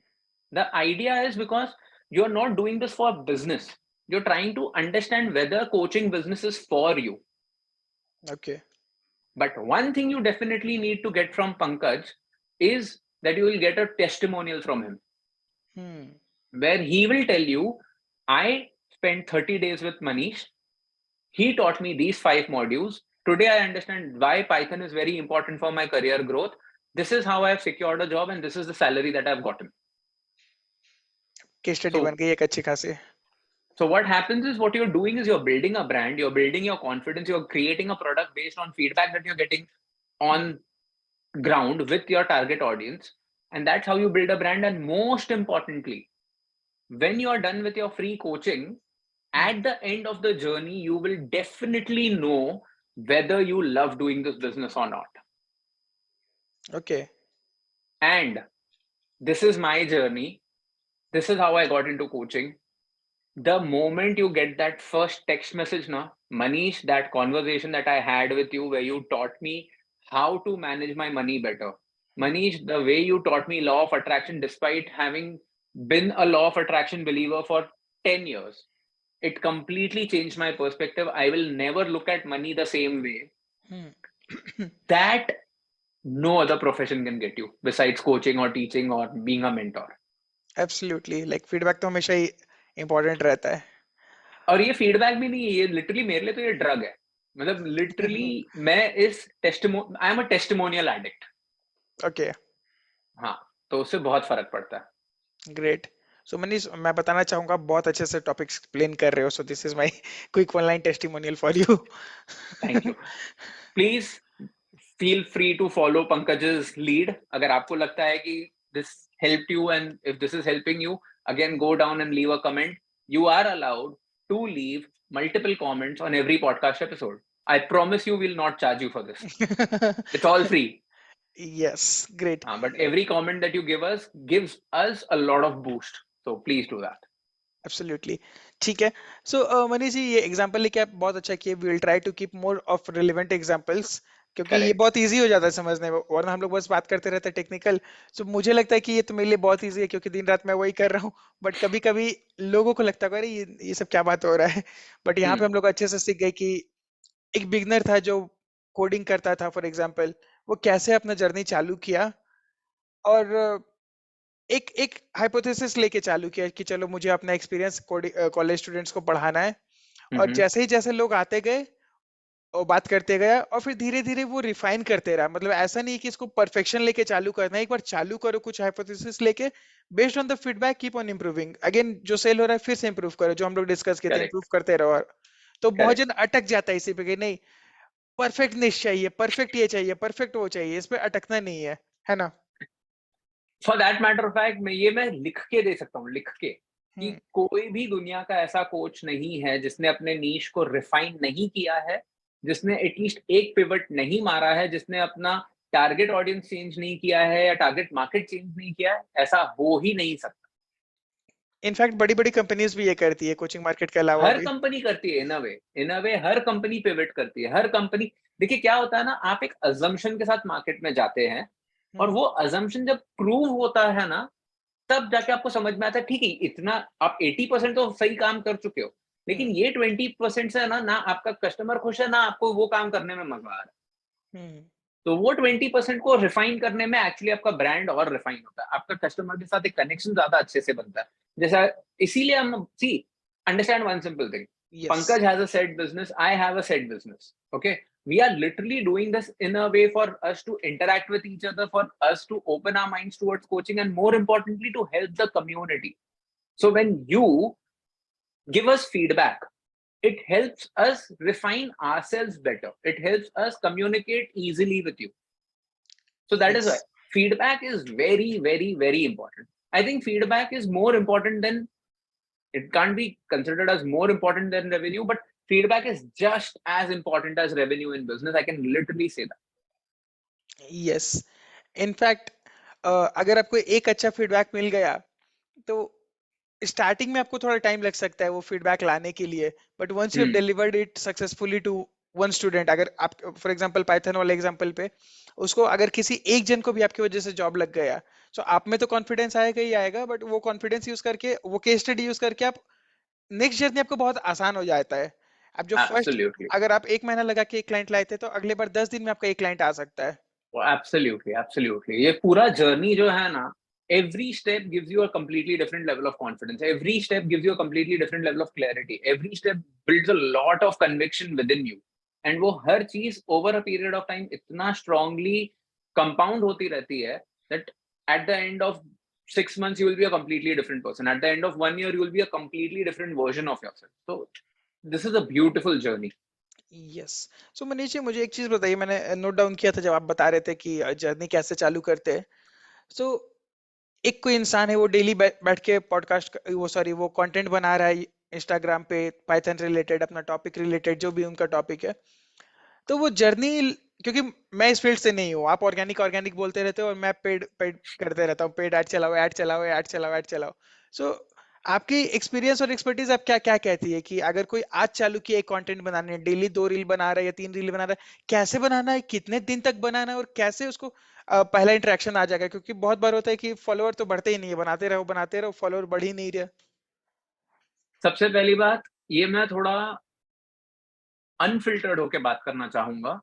The idea is because you're not doing this for business. You're trying to understand whether coaching business is for you. Okay But one thing you definitely need to get from Pankaj is that you will get a testimonial from him hmm where he will tell you, I spent 30 days with Manish. He taught me these 5 modules. Today I understand why Python is very important for my career growth. This is how I have secured a job and this is the salary that I've gotten. Case study बन So गई एक अच्छी खासी। So what happens is what you're doing is you're building a brand, you're building your confidence, you're creating a product based on feedback that you're getting on ground with your target audience. And that's how you build a brand. And most importantly, when you're done with your free coaching, hmm at the end of the journey, you will definitely know whether you love doing this business or not. Okay And this is my journey. This is how I got into coaching. The moment you get that first text message, now, Manish, that conversation that I had with you where you taught me how to manage my money better. Manish, the way you taught me law of attraction, despite having been a law of attraction believer for 10 years, it completely changed my perspective. I will never look at money the same way. Hmm That no other profession can get you besides coaching or teaching or being a mentor. Absolutely, like feedback तो हमेशा ही इम्पोर्टेंट रहता है। और ये फीडबैक भी नहीं है, ये लिटरली मेरे लिए तो ये ड्रग है। मतलब लिटरली मैं इस I am a testimonial addict. Okay हाँ, तो उससे बहुत फर्क पड़ता है। ग्रेट। सो मनीष, मैं बताना चाहूंगा बहुत अच्छे से टॉपिक एक्सप्लेन कर रहे हो, so this is my quick one line testimonial for you. Thank you. Please feel free to follow Pankaj's lead. अगर आपको लगता है कि this helped you and if this is helping you, again go down and leave a comment. You are allowed to leave multiple comments on every podcast episode. I promise you will not charge you for this. It's all free. Yes great. But every comment that you give us gives us a lot of boost. So please do that. Absolutely ठीक है। सो मनीष जी, ये एग्जांपल लेके आप बहुत अच्छा किए। We will try to keep more of relevant examples, क्योंकि ये Correct. बहुत इजी हो जाता है समझने में, वरना हम लोग बस बात करते रहते हैं टेक्निकल। सो मुझे लगता है कि ये तो मेरे लिए बहुत इजी है, क्योंकि दिन रात मैं वही कर रहा हूँ। बट कभी कभी लोगों को लगता है अरे ये सब क्या बात हो रहा है। बट यहाँ पे Hmm. हम लोग अच्छे से सीख गए कि एक बिगनर था जो कोडिंग करता था फॉर एग्जांपल, वो कैसे अपना जर्नी चालू किया, और एक एक हाइपोथेसिस लेके चालू किया कि चलो मुझे अपना एक्सपीरियंस कॉलेज स्टूडेंट्स को पढ़ाना है। और Mm-hmm. जैसे लोग आते गए और बात करते गया, और फिर धीरे धीरे वो रिफाइन करते रहा। मतलब ऐसा नहीं कि इसको परफेक्शन लेके चालू करना है, एक बार चालू करो कुछ हाइपोथेसिस लेके, based on the feedback keep on improving. Again जो सेल हो रहा है फिर से इम्प्रूव करो, जो हम लोग डिस्कस किए थे, इम्प्रूव Correct. करते रहो। तो बहुत जन अटक जाता है इसी पे कि नहीं परफेक्ट निश चाहिए, परफेक्ट ये चाहिए, परफेक्ट वो चाहिए, इस पे अटकना नहीं है ना? For that matter of fact मैं लिख के दे सकता हूँ, लिख के, कि हम्म, कोई भी दुनिया का ऐसा कोच नहीं है जिसने अपने नीश को रिफाइन नहीं किया है, जिसने एटलीस्ट एक पिवट नहीं मारा है, जिसने अपना टारगेट ऑडियंस चेंज नहीं किया है या टारगेट मार्केट चेंज नहीं किया है। ऐसा हो ही नहीं सकता। इनफैक्ट बड़ी बड़ी कंपनीज भी ये करती है कोचिंग मार्केट के अलावा हर भी। कंपनी करती है इन अ वे हर कंपनी पिवट करती है, हर कंपनी। देखिए क्या होता है ना, आप एक अजम्पशन के साथ मार्केट में जाते हैं, और हम्म, वो अजम्पशन जब प्रूव होता है ना, तब जाके आपको समझ में आता है ठीक है इतना आप 80% तो सही काम कर चुके हो, लेकिन हम्म, ये 20% से ना आपका कस्टमर खुश है, ना आपको वो काम करने में मजा आ रहा है। हम्म, तो वो 20% को रिफाइन करने में एक्चुअली आपका ब्रांड और रिफाइन होता है, आपका कस्टमर के साथ एक कनेक्शन ज्यादा अच्छे से बनता है। जैसा इसीलिए हम सी understand one simple thing, yes, Pankaj has a said business, I have a said business. Okay. We are literally doing this in a way for us to interact with each other, for us to open our minds towards coaching, and more importantly, to help the community. So when you give us feedback, it helps us refine ourselves better. It helps us communicate easily with you. So that is why yes, feedback is very, very, very important. I think feedback is more important than, it can't be considered as more important than revenue, but feedback is just as important as revenue in business. I can literally say that. Yes. In fact अगर आपको एक अच्छा फीडबैक मिल गया तो स्टार्टिंग में आपको थोड़ा टाइम लग सकता है वो फीडबैक लाने के लिए, but once you have Hmm. Delivered it successfully to one student, अगर आप फॉर एग्जांपल पाइथन वाले एग्जांपल पे उसको अगर किसी एक जन को भी आपकी वजह से जॉब लग गया, तो आप में तो कॉन्फिडेंस आएगा ही आएगा, बट वो कॉन्फिडेंस यूज करके वो केस स्टडी यूज करके आप नेक्स्ट जर्नी आपको बहुत आसान हो जाता है। अब जो फर्स्ट Absolutely. अगर आप एक महीना लगा के एक क्लाइंट लाए थे तो अगले बार 10 दिन में आपका एक क्लाइंट आ सकता है। Absolutely, absolutely. ये पूरा जर्नी जो है ना, every step gives you a completely different level of confidence. Every step gives you a completely different level of clarity. Every step builds a lot of conviction within you. And वो हर चीज over a period of time इतना strongly compound होती रहती है that at the end of 6 months you will be a completely different person. At the end of 1 year you will be a completely different version of yourself. So this is a beautiful journey. Yes. So Manish ji मुझे एक चीज बताइए, मैंने नोट डाउन किया था जब आप बता रहे थे कि जर्नी कैसे चालू करते हैं। सो एक कोई इंसान है वो डेली बैठ के पॉडकास्ट वो सॉरी वो कंटेंट बना रहा है इंस्टाग्राम पे पाइथन रिलेटेड अपना टॉपिक रिलेटेड जो भी उनका टॉपिक है, तो वो जर्नी, क्योंकि मैं इस फील्ड से नहीं हूँ, आप ऑर्गेनिक ऑर्गेनिक बोलते रहते हो और मैं पेड पेड करते रहता हूँ, पेड ऐड चलाओ ऐड चलाओ ऐड चलाओ ऐड चलाओ। सो आपकी एक्सपीरियंस और एक्सपर्टीज आप क्या क्या कहती है कि अगर कोई आज चालू किया एक कंटेंट बनाने, डेली 2 रील बना रहा है या 3 रील बना रहा है, कैसे बनाना है, कितने दिन तक बनाना है और कैसे उसको पहला इंटरेक्शन आ जाएगा? क्योंकि बहुत बार होता है कि फॉलोअर तो बढ़ते ही नहीं है, बनाते रहो फॉलोअर बढ़ ही नहीं रहा। सबसे पहली बात, ये मैं थोड़ा अनफिल्टर्ड होके बात करना चाहूंगा,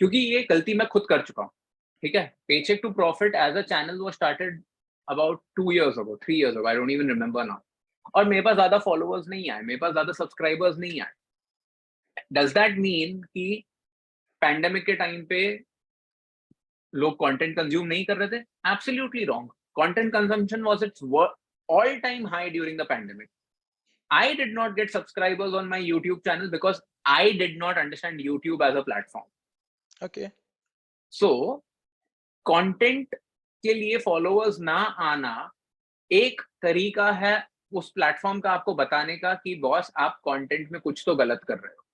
क्योंकि ये गलती मैं खुद कर चुका हूँ। ठीक है, paycheck to profit as a channel वो started about 2 years ago, 3 years ago, I don't even remember now. और मेरे पास ज्यादा फॉलोअर्स नहीं आए, मेरे पास ज्यादा सब्सक्राइबर्स नहीं आए। डज दैट मीन कि पैंडेमिक के टाइम पे लोग कंटेंट कंज्यूम नहीं कर रहे थे? Absolutely wrong. Content consumption was it's all time high during the pandemic. I did not get subscribers on my YouTube channel because I did not understand YouTube as a platform. Okay. So content के लिए फॉलोअर्स ना आना एक तरीका है उस प्लेटफॉर्म का आपको बताने का कि बॉस आप कंटेंट में कुछ तो गलत कर रहे हो।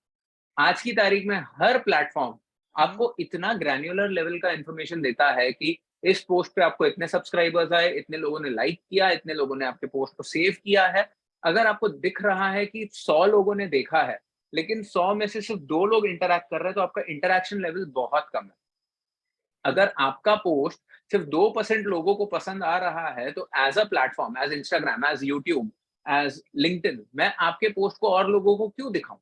आज की तारीख में हर प्लेटफॉर्म आपको इतना ग्रैन्युलर लेवल का इंफॉर्मेशन देता है कि इस पोस्ट पे आपको इतने सब्सक्राइबर्स आए, इतने लोगों ने लाइक किया, इतने लोगों ने आपके पोस्ट को सेव किया है। अगर आपको दिख रहा है कि 100 लोगों ने देखा है लेकिन 100 में से सिर्फ 2 लोग इंटरैक्ट कर रहे हैं, तो आपका इंटरैक्शन लेवल बहुत कम है। अगर आपका पोस्ट सिर्फ 2% लोगों को पसंद आ रहा है, तो as a platform, as Instagram, as YouTube, as LinkedIn, मैं आपके पोस्ट को और लोगों को क्यों दिखाऊं?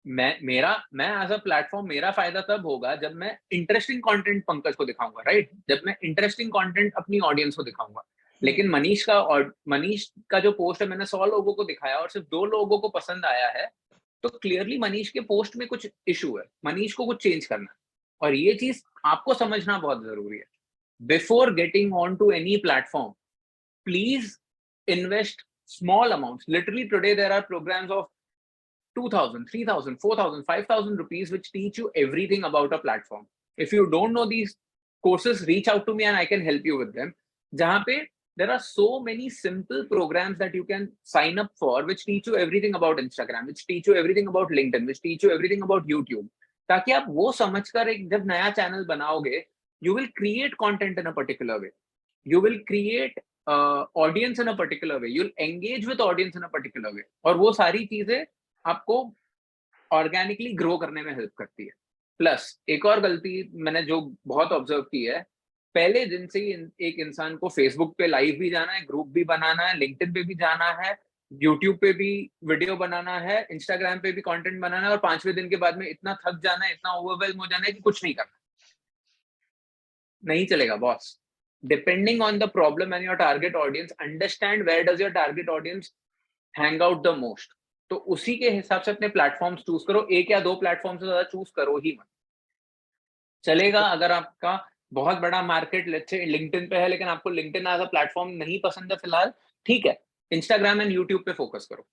मैं एज अ प्लेटफॉर्म, मेरा फायदा तब होगा जब मैं इंटरेस्टिंग कंटेंट पंकज को दिखाऊंगा, राइट? जब मैं इंटरेस्टिंग कंटेंट अपनी ऑडियंस को दिखाऊंगा। लेकिन मनीष का जो पोस्ट है मैंने 100 लोगों को दिखाया और सिर्फ 2 लोगों को पसंद आया है, तो क्लियरली मनीष के पोस्ट में कुछ इशू है, मनीष को कुछ चेंज करना है। और ये चीज आपको समझना बहुत जरूरी है। Before getting on to any platform, please invest small amounts. Literally today there are programs of 2,000, 3,000, 4,000, 5,000 rupees which teach you everything about a platform. If you don't know these courses, reach out to me and I can help you with them. Jahan pe there are so many simple programs that you can sign up for which teach you everything about Instagram, which teach you everything about LinkedIn, which teach you everything about YouTube. ताकि आप वो समझकर एक जब नया चैनल बनाओगे, you will create content in a particular way. You will create audience in a particular way. You'll engage with audience in a particular way. और वो सारी चीजें आपको ऑर्गेनिकली ग्रो करने में हेल्प करती है. प्लस एक और गलती मैंने जो बहुत ऑब्जर्व की है, पहले दिन से ही एक इंसान को फेसबुक पे लाइव भी जाना है, ग्रुप भी बनाना है, लिंक्डइन पे भी जाना है, यूट्यूब पे भी वीडियो बनाना है, इंस्टाग्राम पे भी कंटेंट बनाना है, और 5वें दिन के बाद में इतना थक जाना है, इतना ओवरवेल्म हो जाना है कि कुछ नहीं करना. नहीं चलेगा boss. Depending on the problem and your target audience, understand where does your target audience hang out the most. तो उसी के हिसाब से अपने प्लेटफॉर्म्स चूज करो. एक या दो प्लेटफॉर्म से ज्यादा चूज करो ही मत. चलेगा अगर आपका बहुत बड़ा मार्केट लेट्स से लिंक्डइन पे है, लेकिन आपको लिंक्डइन एज अ प्लेटफॉर्म नहीं पसंद है फिलहाल, ठीक है, इंस्टाग्राम एंड यूट्यूब पे फोकस करो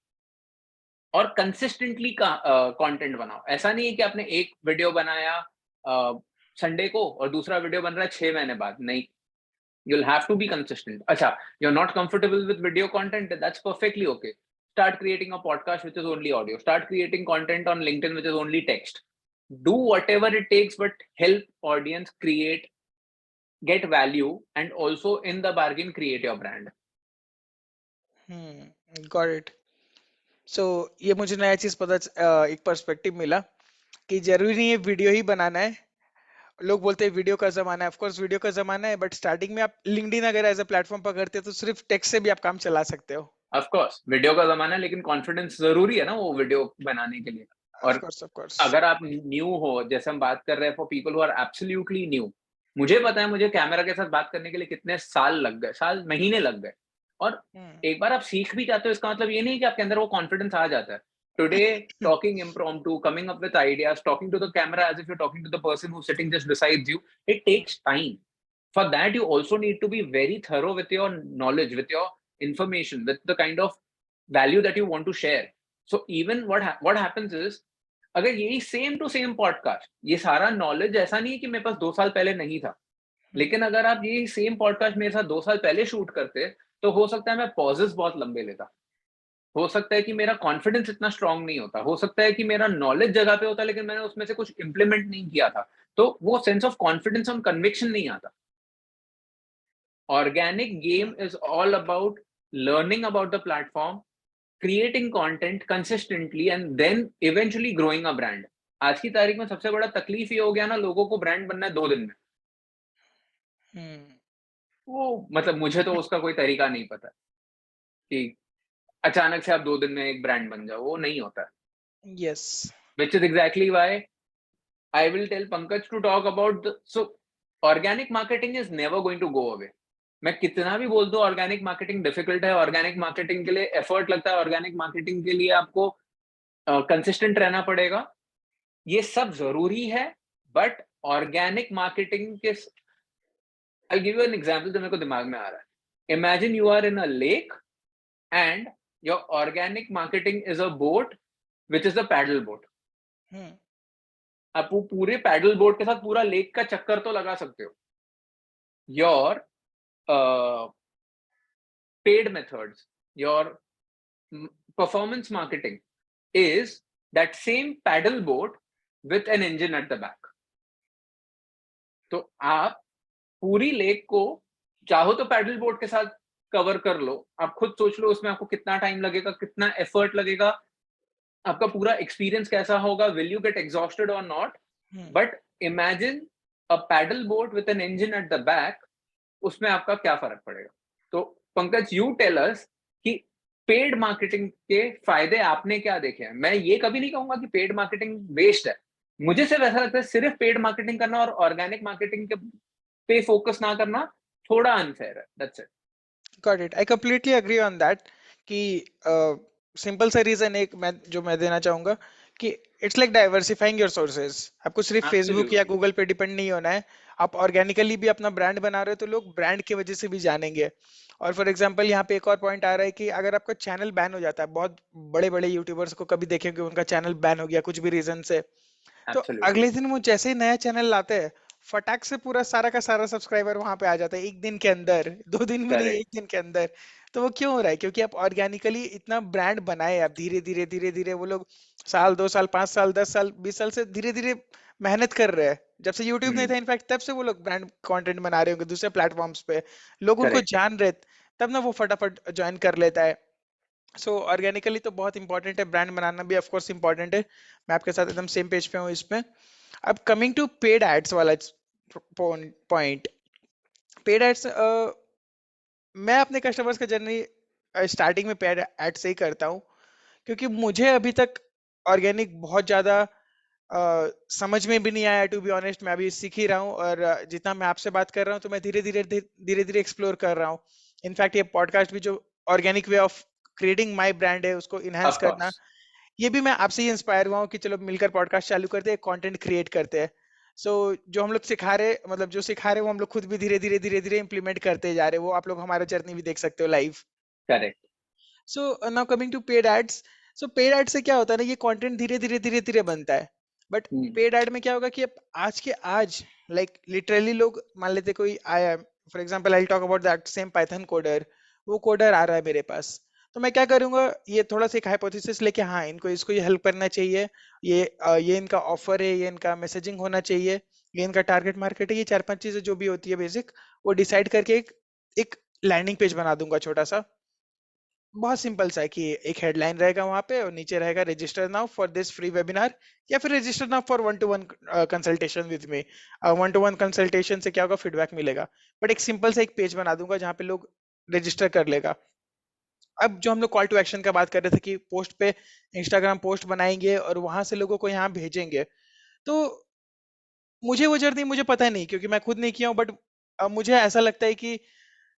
और कंसिस्टेंटली कंटेंट बनाओ. ऐसा नहीं है कि आपने एक वीडियो बनाया संडे को और दूसरा वीडियो बन रहा है 6 महीने बाद. नहीं, you'll have to be consistent. Acha, you're not comfortable with video content, that's perfectly okay. Start creating a podcast which is only audio. Start creating content on LinkedIn which is only text. Do whatever it takes, but help audience create, get value, and also in the bargain create your brand. Got it. So ये मुझे नया चीज पता एक पर्सपेक्टिव मिला कि जरूरी नहीं है वीडियो ही बनाना है. लोग बोलते हैं वीडियो का जमाना है. ऑफ कोर्स वीडियो का जमाना है, बट स्टार्टिंग में आप लिंक्डइन अगर एज अ प्लेटफॉर्म पकड़ते हो तो सिर्फ टेक्स्ट से भी आप काम चला सकते हो. ऑफ कोर्स वीडियो का जमाना है, लेकिन कॉन्फिडेंस जरूरी है ना वो वीडियो बनाने के लिए. और of course. अगर आप न्यू हो, जैसे हम बात कर रहे हैं for people who are absolutely new, मुझे पता है मुझे कैमरा के साथ बात करने के लिए कितने साल लग गए, साल महीने लग गए. और एक बार आप सीख भी जाते हो, इसका मतलब ये नहीं कि आपके अंदर वो कॉन्फिडेंस आ जाता है. Today, talking impromptu, coming up with ideas, talking to the camera as if you're talking to the person who's sitting just beside you, it takes time. For that, you also need to be very thorough with your knowledge, with your information, with the kind of value that you want to share. So even what happens is, अगर यही सेम टू सेम पॉडकास्ट, ये सारा नॉलेज ऐसा नहीं है कि मेरे पास 2 साल पहले नहीं था, लेकिन अगर आप ये सेम पॉडकास्ट मेरे साथ 2 साल पहले शूट करते, तो हो सकता है मैं पॉजेस बहुत लंबे लेता. हो सकता है कि मेरा कॉन्फिडेंस इतना स्ट्रांग नहीं होता. हो सकता है कि मेरा नॉलेज जगह पे होता, लेकिन मैंने उसमें से कुछ इंप्लीमेंट नहीं किया था. तो वो सेंस ऑफ कॉन्फिडेंस और कन्विक्शन नहीं आता. Organic game is all about learning about the platform, creating content consistently and then eventually growing a brand. आज की तारीख में सबसे बड़ा तकलीफ ये हो गया ना, लोगों को ब्रांड बनना है 2 दिन में. वो मतलब मुझे तो उसका कोई तरीका नहीं पता कि अचानक से आप 2 दिन में एक ब्रांड बन जाओ. वो नहीं होता. Yes. Which is exactly why I will tell Pankaj to talk about so organic marketing is never going to go away. मैं कितना भी बोल दूं ऑर्गेनिक मार्केटिंग डिफिकल्ट है, ऑर्गेनिक मार्केटिंग के लिए एफर्ट लगता है, ऑर्गेनिक मार्केटिंग के लिए आपको कंसिस्टेंट रहना पड़ेगा, ये सब जरूरी है. बट ऑर्गेनिक मार्केटिंग के I'll give you an example जो मेरे को दिमाग में आ रहा है. Imagine you are in a lake and your organic marketing is a boat which is a paddle boat. आप वो पूरे पैडल बोट के साथ पूरा लेक का चक्कर तो लगा सकते हो. Your paid methods, your performance marketing is that same paddle boat with an engine at the back. तो आप पूरी लेक को चाहो तो पैडल बोट के साथ कवर कर लो. आप खुद सोच लो उसमें आपको कितना टाइम लगेगा, कितना एफर्ट लगेगा, आपका पूरा एक्सपीरियंस कैसा होगा, विल यू गेट एग्जॉस्टेड और not. But imagine a paddle boat with an engine at the back, उसमें आपका क्या फर्क पड़ेगा. तो पंकज, यू टेल अस कि पेड मार्केटिंग के फायदे आपने क्या देखे हैं. मैं ये कभी नहीं कहूंगा कि पेड मार्केटिंग वेस्ट है. मुझे सिर्फ ऐसा लगता है सिर्फ पेड मार्केटिंग करना और ऑर्गेनिक मार्केटिंग के पे फोकस ना करना थोड़ा अनफेयर है. That's it. Got it. I completely agree on that कि सिंपल सा रीजन एक मैं देना चाहूंगा कि it's like diversifying your sources. आपको सिर्फ फेसबुक या गूगल पे डिपेंड नहीं होना है. आप ऑर्गेनिकली भी अपना ब्रांड बना रहे हो तो लोग ब्रांड की वजह से भी जानेंगे. और फॉर एग्जांपल यहाँ पे एक और पॉइंट आ रहा है कि अगर आपका चैनल बैन हो जाता है, बहुत बड़े बड़े यूट्यूबर्स को कभी देखेंगे उनका चैनल बैन हो गया कुछ भी रीजन से, तो एब्सोल्युटली अगले दिन वो जैसे ही नया चैनल लाते हैं, फटाक से पूरा सारा का सारा सब्सक्राइबर वहां पे आ जाता है एक दिन के अंदर, 2 दिन भी नहीं, करेक्ट एक दिन के अंदर। तो वो क्यों हो रहा है? क्योंकि आप ऑर्गेनिकली इतना ब्रांड बनाए, आप धीरे धीरे धीरे धीरे वो लोग साल 2 साल 5 साल 10 साल 20 साल से धीरे धीरे मेहनत कर रहे हैं। जब से यूट्यूब नहीं था इनफैक्ट, तब से वो लोग ब्रांड कंटेंट बना रहे होंगे दूसरे प्लेटफॉर्म्स पे, लोग उनको करेक्ट जान रहे, तब ना वो फटाफट ज्वाइन कर लेता है। सो ऑर्गेनिकली तो बहुत इंपॉर्टेंट है, ब्रांड बनाना भी ऑफ कोर्स इंपॉर्टेंट है। मैं आपके साथ एकदम सेम पेज पे हूँ इसमें। अब कमिंग टू पेड एड्स वाला पॉइंट, पेड एड्स, मैं अपने कस्टमर्स का जर्नी स्टार्टिंग में पेड एड से ही करता हूँ, क्योंकि मुझे अभी तक ऑर्गेनिक बहुत ज्यादा समझ में भी नहीं आया, टू बी ऑनेस्ट। मैं अभी सीख ही रहा हूँ, और जितना मैं आपसे बात कर रहा हूँ तो मैं धीरे धीरे एक्सप्लोर कर रहा हूँ। इनफैक्ट ये पॉडकास्ट भी जो organic way of creating my brand है उसको इनहेंस ऑफ करना, कोर्स ये भी मैं आपसे ही इंस्पायर हुआ हूँ कि चलो मिलकर पॉडकास्ट चालू करते हैं, कंटेंट क्रिएट करते हैं। सो जो हम लोग सिखा रहे, मतलब जो सिखा रहे वो हम लोग खुद भी धीरे धीरे इम्प्लीमेंट करते जा रहे हैं, वो आप लोग हमारा जर्नी भी देख सकते हो live. Correct so now coming to paid ads. So paid ad से क्या होता है ना, ये कंटेंट धीरे धीरे बनता है, बट पेड एड में क्या होगा कि अब आज के आज, लाइक लिटरली लोग मान लेते कोई आया, for example I talk about that same Python coder, वो कोडर आ रहा है मेरे पास, तो मैं क्या करूंगा, ये थोड़ा सा एक हाइपोथेसिस लेके, हाँ इनको इसको ये हेल्प करना चाहिए, ये इनका ऑफर है, ये इनका मैसेजिंग होना चाहिए, ये इनका टारगेट मार्केट है, ये 4-5 चीजें जो भी होती है बेसिक, वो डिसाइड करके एक लैंडिंग पेज बना दूंगा छोटा सा। बहुत सिंपल सा है कि एक हेडलाइन रहेगा वहां पे और नीचे रहेगा register now for this free webinar, या फिर register now for 1-to-1 consultation with me. 1-to-1 consultation से क्या होगा, फीडबैक मिलेगा। बट एक सिंपल सा एक पेज बना दूंगा जहाँ पे लोग रजिस्टर कर लेगा। अब जो हम लोग कॉल टू एक्शन का बात कर रहे थे कि पोस्ट पे, इंस्टाग्राम पोस्ट बनाएंगे और वहां से लोगों को यहाँ भेजेंगे, तो मुझे वो जर्नी मुझे पता नहीं, क्योंकि मैं खुद नहीं किया हूँ, बट मुझे ऐसा लगता है कि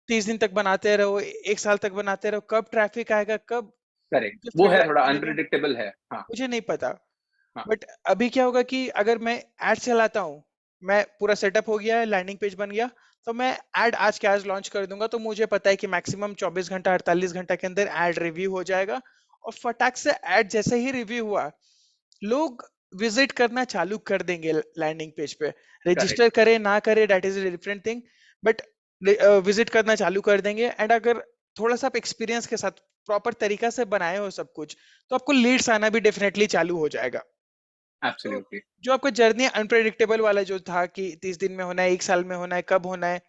30 दिन तक बनाते रहो, 1 साल तक बनाते रहो, कब ट्रैफिक आएगा, कब करेक्ट वो है फीडबैक थोड़ा मिलेगा, अनप्रिडिक्टेबल है हाँ मुझे नहीं पता। हाँ बट अभी क्या होगा कि अगर मैं एड चलाता हूँ, मैं पूरा सेटअप हो गया है, लैंडिंग पेज बन गया, तो मैं एड आज के आज लॉन्च कर दूंगा, तो मुझे पता है कि मैक्सिमम 24 घंटा 48 घंटा के अंदर एड रिव्यू हो जाएगा। और फटाक से एड जैसे ही रिव्यू हुआ, लोग विजिट करना चालू कर देंगे लैंडिंग पेज पे। करेक्ट रजिस्टर करे ना करे that is a different thing, but visit करना चालू कर देंगे। एंड अगर थोड़ा सा आप एक्सपीरियंस के साथ प्रॉपर तरीका से बनाए हो सब कुछ, तो आपको लीड्स आना भी डेफिनेटली चालू हो जाएगा। तो एब्सोल्युटली जो आपका जर्नी अनप्रेडिक्टेबल वाला जो था कि 30 दिन में होना है, 1 साल में होना है, कब होना है,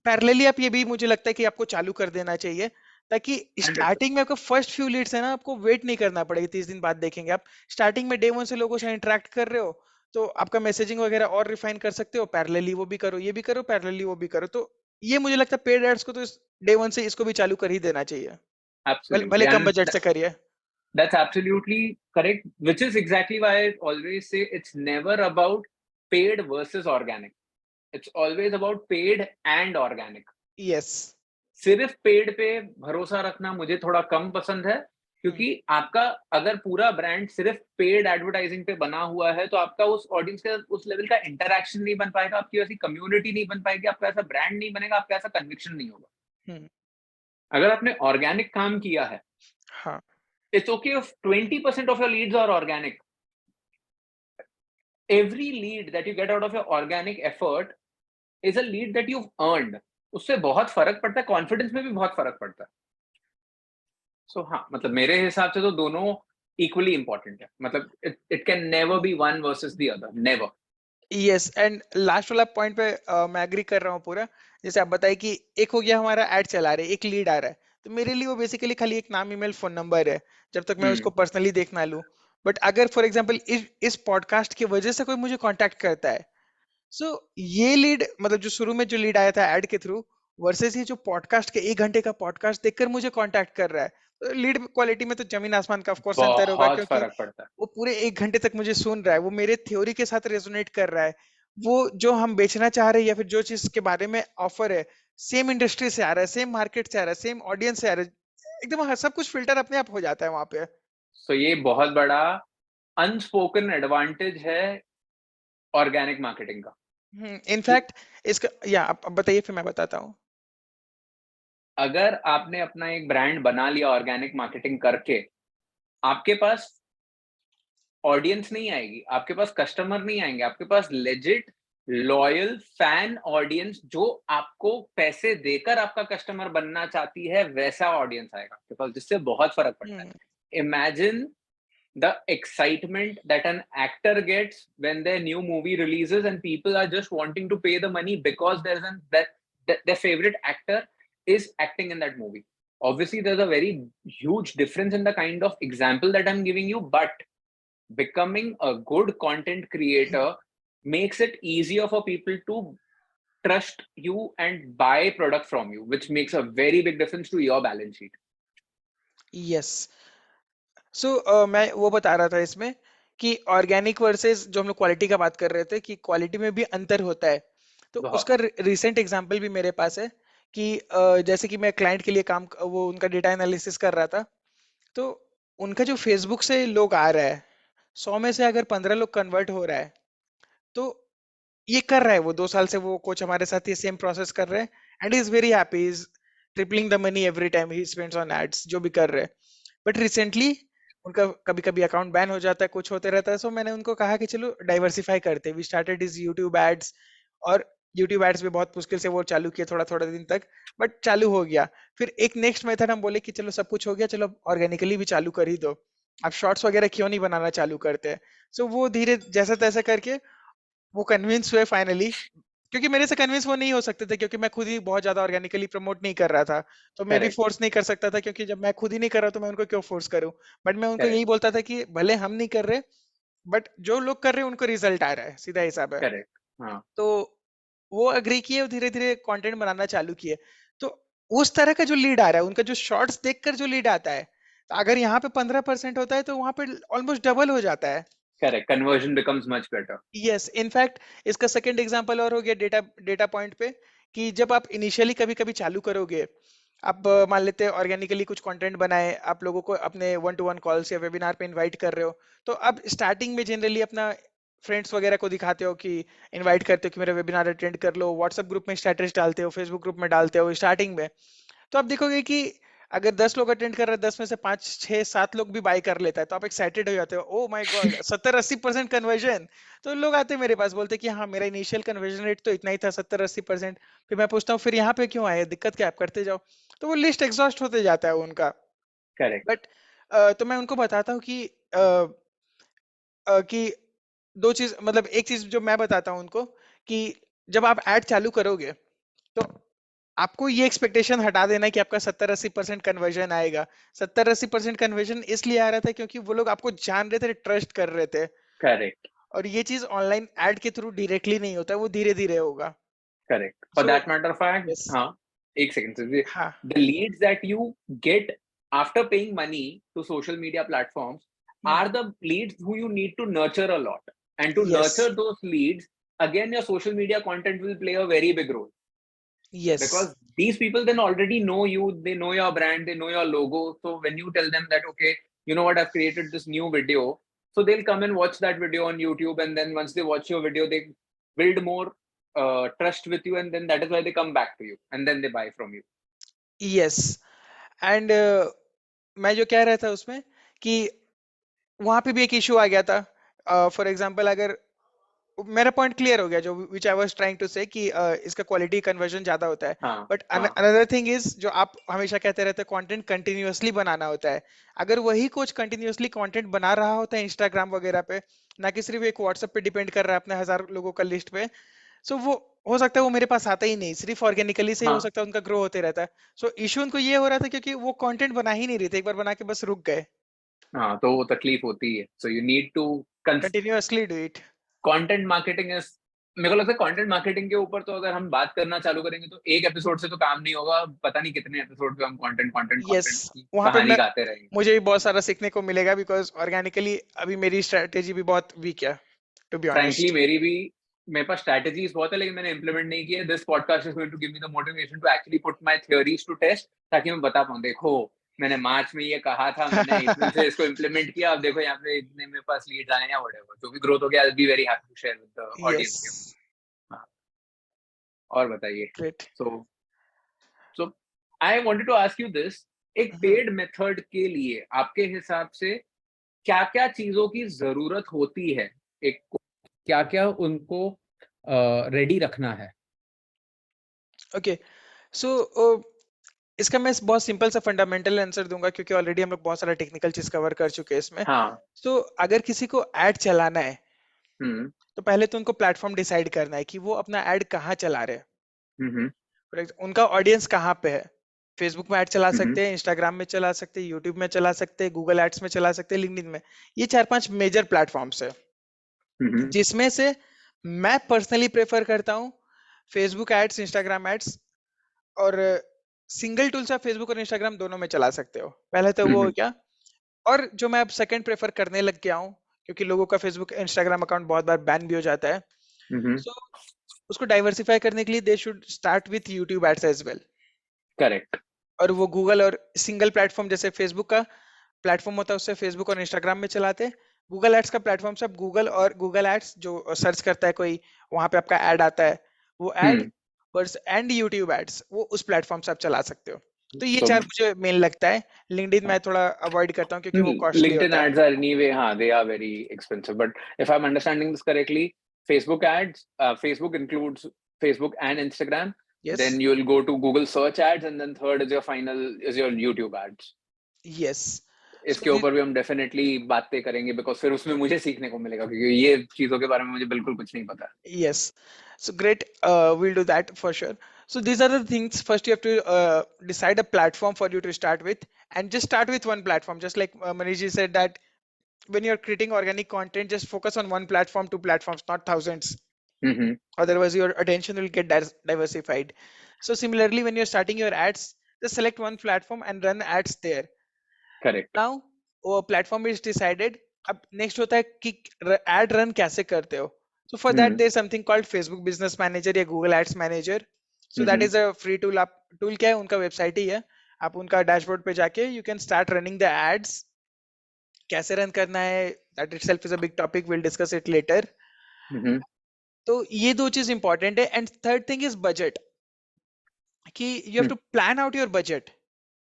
पैरेलली आप ये भी मुझे लगता है कि आपको चालू कर देना चाहिए, ताकि 100% स्टार्टिंग में आपको फर्स्ट फ्यू लीड्स है ना, आपको वेट नहीं करना पड़ेगा। 30 दिन बाद देखेंगे आप, स्टार्टिंग में डे 1 से लोगों से इंटरेक्ट कर रहे हो, तो आपका मैसेजिंग वगैरह और रिफाइन कर सकते हो, पैरेलली वो भी करो, ये भी करो, पैरेलली वो भी करो। तो ये मुझे लगता है पेड एड्स को तो डे 1 से इसको भी चालू कर ही देना चाहिए, भले एब्सोल्युटली भले कम एंड बजट से करिए। that's absolutely correct, which is exactly why I always say it's never about paid versus organic. It's always about paid and organic. Yes. सिर्फ पेड पे भरोसा रखना मुझे थोड़ा कम पसंद है, क्योंकि आपका अगर पूरा ब्रांड सिर्फ पेड एडवर्टाइजिंग पे बना हुआ है तो आपका उस ऑडियंस के उस लेवल का इंटरेक्शन नहीं बन पाएगा, आपकी वैसी कम्युनिटी नहीं बन पाएगी, आपका ऐसा ब्रांड नहीं बनेगा, आपका ऐसा कन्विक्शन नहीं होगा। अगर आपने ऑर्गेनिक काम किया है, हाँ। it's okay if 20% of your leads are organic. Every lead that you get out of your organic effort is a lead that you've earned. उससे बहुत फर्क पड़ता है, कॉन्फिडेंस में भी बहुत फर्क पड़ता है। सो हाँ, मतलब मेरे हिसाब से तो दोनों इक्वली इंपॉर्टेंट है, मतलब it can never be one versus the other, never. Yes, and last वाला पॉइंट पे मैं एग्री कर रहा हूँ पूरा। जैसे आप बताइए कि एक हो गया हमारा एड चला रहे, एक लीड आ रहा है, तो मेरे लिए वो बेसिकली खाली एक नाम, ईमेल, फोन नंबर है, जब तक मैं उसको पर्सनली देख ना लूं। बट अगर फॉर एग्जांपल इस पॉडकास्ट की वजह से कोई मुझे कांटेक्ट करता है, सो ये लीड, मतलब जो शुरू में जो लीड आया था एड के थ्रू, वर्सेस ये जो पॉडकास्ट के 1 घंटे का पॉडकास्ट देखकर मुझे कांटेक्ट कर रहा है, तो लीड क्वालिटी में तो जमीन आसमान का ऑफ कोर्स अंतर होगा, बहुत क्योंकि फर्क पड़ता है। वो पूरे 1 घंटे तक मुझे सुन रहा है, वो मेरे थ्योरी के साथ रेजोनेट कर रहा है, वो जो हम बेचना चाह रहे हैं या फिर जो चीज के बारे में ऑफर है, सेम इंडस्ट्री से आ रहा है, सेम मार्केट से आ रहा है, सेम ऑडियंस से आ रहा है, एकदम सब कुछ फिल्टर अपने आप हो जाता है वहां पे। सो ये बहुत बड़ा अनस्पोकन एडवांटेज है ऑर्गेनिक मार्केटिंग का। कि इनफैक्ट इसका, या आप बताइए फिर मैं बताता हूँ। अगर आपने अपना एक ब्रांड बना लिया ऑर्गेनिक मार्केटिंग करके, आपके पास ऑडियंस नहीं आएगी, आपके पास कस्टमर नहीं आएंगे, आपके पास लेजिट लॉयल फैन ऑडियंस जो आपको पैसे देकर आपका कस्टमर बनना चाहती है, वैसा ऑडियंस आएगा आपके पास, जिससे बहुत फर्क पड़ता हम्म, है। Imagine the excitement that an actor gets when their new movie releases and people are just wanting to pay the money because that their favorite actor is acting in that movie. Obviously there's a very huge difference in the kind of example that I'm giving you, but becoming a good content creator makes it easier for people to trust you and buy product from you, which makes a very big difference to your balance sheet. Yes. So मैं वो बता रहा था इसमें कि ऑर्गेनिक वर्सेस जो हम लोग क्वालिटी का बात कर रहे थे कि क्वालिटी में भी अंतर होता है। तो बहुत उसका रिसेंट एग्जांपल भी मेरे पास है कि जैसे कि मैं क्लाइंट के लिए वो उनका डेटा एनालिसिस कर रहा था। तो उनका जो फेसबुक से लोग आ रहा है, 100 में से अगर 15 लोग कन्वर्ट हो रहा है, तो ये कर रहा है, वो 2 साल से वो कोच हमारे साथ ये सेम प्रोसेस कर रहे हैं and is very happy, is tripling the money every time he spends on ads जो भी कर रहे हैं। बट रिसेंटली उनका कभी कभी अकाउंट बैन हो जाता है, कुछ होते रहता है। सो मैंने उनको कहा कि चलो डाइवर्सिफाई करते, we started is YouTube ads. और यूट्यूब एड्स भी बहुत मुश्किल से वो चालू किए, थोड़ा थोड़ा दिन तक, बट चालू हो गया। फिर एक नेक्स्ट मेथड हम बोले कि चलो सब कुछ हो गया, चलो ऑर्गेनिकली भी चालू कर ही दो, आप शॉर्ट्स वगैरह क्यों नहीं बनाना चालू करते हैं। सो वो धीरे जैसा तैसा करके वो कन्विंस हुए फाइनली, क्योंकि मेरे से कन्विंस वो नहीं हो सकते थे, क्योंकि मैं खुद ही बहुत ज्यादा ऑर्गेनिकली प्रमोट नहीं कर रहा था। तो मैं भी करेक्ट फोर्स नहीं कर सकता था, क्योंकि जब मैं खुद ही नहीं कर रहा तो मैं उनको क्यों फोर्स करूं। बट मैं उनको यही करेक्ट बोलता था कि भले हम नहीं कर रहे, बट जो लोग कर रहे हैं उनको रिजल्ट आ रहा है, सीधा हिसाब है। करेक्ट हाँ तो वो अग्री किए और धीरे धीरे कंटेंट बनाना चालू किए। तो उस तरह का जो लीड आ रहा है, उनका जो शॉर्ट्स देखकर जो लीड आता है, तो अगर यहाँ पे 15% होता है तो वहां पे ऑलमोस्ट डबल हो जाता है। correct conversion becomes much better yes, in fact इसका सेकंड एग्जांपल और हो गया डेटा डेटा पॉइंट पे, कि जब आप इनिशियली कभी कभी चालू करोगे, आप मान लेते हैं ऑर्गेनिकली कुछ कंटेंट बनाए, आप लोगों को अपने 1-to-1 कॉल्स या वेबिनार पे इनवाइट कर रहे हो, तो अब स्टार्टिंग में जनरली अपना फ्रेंड्स वगैरह को दिखाते हो कि इनवाइट करते हो कि मेरा वेबिनार अटेंड कर लो, व्हाट्सएप ग्रुप में स्टेटस डालते हो, फेसबुक ग्रुप में डालते हो स्टार्टिंग में। तो आप देखोगे कि अगर 10 लोग अटेंड कर रहे हैं, 10 में से 5 6 7 लोग भी बाय कर लेता है, तो आप एक्साइटेड हो जाते हो, ओ माय गॉड 70-80% कन्वर्जन। तो लोग आते हैं मेरे पास, बोलते हैं कि हाँ मेरा इनिशियल कन्वर्जन रेट तो इतना ही था, 70-80%। फिर मैं पूछता हूँ फिर यहाँ पे क्यों आए, दिक्कत क्या है? आप करते जाओ। तो वो लिस्ट एग्जॉस्ट होते जाता है उनका। correct बट तो मैं उनको बताता हूँ कि दो चीज, मतलब एक चीज जो मैं बताता हूँ उनको, कि जब आप ऐड चालू करोगे, तो आपको ये एक्सपेक्टेशन हटा देना है कि आपका 70-80% कन्वर्जन आएगा। 70-80% कन्वर्जन इसलिए आ रहा था क्योंकि वो लोग आपको जान रहे थे, ट्रस्ट कर रहे थे। correct और ये चीज ऑनलाइन एड के थ्रू डायरेक्टली नहीं होता, वो धीरे धीरे होगा। correct for so that matter of fact yes. हाँ एक second so हाँ। the leads that you get after paying money to social media platforms hmm. are the leads who you need to nurture a lot, and to yes. nurture those leads again your social media content will play a very big role, yes. because these people then already know you, they know your brand, they know your logo. So when you tell them that, okay, you know what, I've created this new video, so they'll come and watch that video on YouTube, and then once they watch your video, they build more trust with you, and then that is why they come back to you, and then they buy from you. Yes. And मैं जो कह रहा था उसमें कि वहां पे भी एक इशू आ गया था। फॉर एग्जांपल, अगर मेरा पॉइंट क्लियर हो गया, जो विच आई वाज ट्राइंग टू से, कि इसका क्वालिटी कन्वर्जन ज्यादा होता है। हाँ बट हाँ अनदर थिंग इज, जो आप हमेशा कहते रहते हैं, कंटेंट कंटिन्यूअसली बनाना होता है। अगर वही कोच कंटिन्यूअसली कंटेंट बना रहा होता है इंस्टाग्राम वगैरह पे, ना कि सिर्फ एक व्हाट्सएप पे डिपेंड कर रहा है अपने 1000 लोगों का लिस्ट पे, सो वो हो सकता है वो मेरे पास आता ही नहीं, सिर्फ ऑर्गेनिकली से ही हो हाँ सकता है उनका ग्रो होते रहता है। सो इशू उनको ये हो रहा था क्योंकि वो कंटेंट बना ही नहीं रहे थे, एक बार बना के बस रुक गए। हाँ तो वो तकलीफ होती है, so you need to continuously do it. Content marketing is, मेरे को लगता है कंटेंट मार्केटिंग के ऊपर तो अगर हम बात करना चालू करेंगे तो एक एपिसोड से तो काम नहीं होगा, पता नहीं कितने एपिसोड पे हम कंटेंट कंटेंट यस। कंटेंट की वहां पे कहानी मैं गाते रहेंगे। मुझे भी बहुत सारा सीखने को मिलेगा, बिकॉज ऑर्गेनिकली अभी मेरी स्ट्रेटेजी भी बहुत वीक है, टू बी फ्रैंकली ऑनेस्ट। मेरी भी, मेरे पास स्ट्रैटेजीज बहुत है लेकिन मैंने इंप्लीमेंट नहीं की है। This podcast is going to give me the motivation to actually put my theories to test, ताकि मैं बता पाऊँ, देखो मैंने मार्च में ये कहा था, मैंने अप्रैल से इसको इंप्लीमेंट किया, अब देखो यहाँ पे इतने मेरे पास लीड्स आए या व्हाटएवर जो भी ग्रोथ हो गया, I will be very happy to share with the yes. Audience here. हाँ, और बताइए। Great. So so I wanted to ask you this, एक हम्म, पेड मेथड के लिए आपके हिसाब से क्या क्या चीजों की जरूरत होती है, एक क्या क्या उनको रेडी रखना है? ओके सो इसका मैं बहुत सिंपल सा फंडामेंटल आंसर दूंगा क्योंकि ऑलरेडी हम लोग बहुत सारा टेक्निकल चीज कवर कर चुके हैं इसमें। हाँ। सो अगर किसी को ऐड चलाना है हम्म। तो पहले तो उनको प्लेटफॉर्म डिसाइड करना है कि वो अपना ऐड कहाँ चला रहे हैं। हम्म। उनका ऑडियंस कहाँ पे है। फेसबुक में ऐड चला हम्म। सकते हैं, इंस्टाग्राम में चला सकते हैं, यूट्यूब में चला सकते हैं, गूगल एड्स में चला सकते हैं, लिंक्डइन में। ये 4-5 मेजर प्लेटफॉर्म्स है हम्म। जिसमें से मैं पर्सनली प्रेफर करता हूँ फेसबुक एड्स, इंस्टाग्राम एड्स। और सिंगल टूल्स आप फेसबुक और इंस्टाग्राम दोनों में चला सकते हो, पहले तो वो हो हम्म। गया। और जो मैं अब सेकंड प्रेफर करने लग गया हूँ क्योंकि लोगों का फेसबुक इंस्टाग्राम अकाउंट बहुत बार बैन भी हो जाता है, हम्म। सो उसको डाइवर्सिफाई करने के लिए they should start with YouTube ads as well. Correct. और वो गूगल और सिंगल प्लेटफॉर्म जैसे फेसबुक का प्लेटफॉर्म होता है उससे फेसबुक और इंस्टाग्राम में चलाते हैं। गूगल एड्स का प्लेटफॉर्म से आप गूगल और गूगल एड्स जो सर्च करता है कोई, वहां पे आपका ऐड आता है, वो ऐड हम्म। बस एंड यूट्यूब एड्स वो उस प्लेटफॉर्म से आप चला सकते हो। तो ये सो चार मुझे मेन लगता है। लिंक्डइन मैं थोड़ा अवॉइड करता हूँ क्योंकि वो कॉस्टली LinkedIn होता है। ads are anyway, they are very expensive. But if I'm understanding this correctly, Facebook ads, Facebook includes Facebook and Instagram. Yes, Then you'll go to Google search ads, and then third is your final is your YouTube ads. Yes. So इसके ऊपर भी हम डेफिनेटली बातें करेंगे बिकॉज फिर उसमें मुझे सीखने को मिलेगा क्योंकि ये चीजों के बारे में मुझे बिल्कुल कुछ नहीं पता। yes, so great. We'll do that for sure. So these are the things. First, you have to decide a platform for you to start with, and just start with one platform. Just like Manishji said that when you're creating organic content, just focus on one platform, two platforms, not thousands. Mm-hmm. Otherwise, your attention will get diversified. So similarly, when you're starting your ads, just select one platform and run ads there. Correct. Now, वो platform is decided. अब next होता है कि ad run कैसे करते हो. So for that, hmm. there's something called Facebook Business Manager या Google Ads Manager. So that hmm. is a free tool. आप tool क्या है, उनका वेबसाइट ही है। आप उनका डैशबोर्ड पे जाके you can start running the ads. कैसे रन करना है, that itself is a big topic. We'll discuss it later. हम्म। तो ये दो चीज इंपॉर्टेंट है। And third thing is budget, कि you have to plan out your budget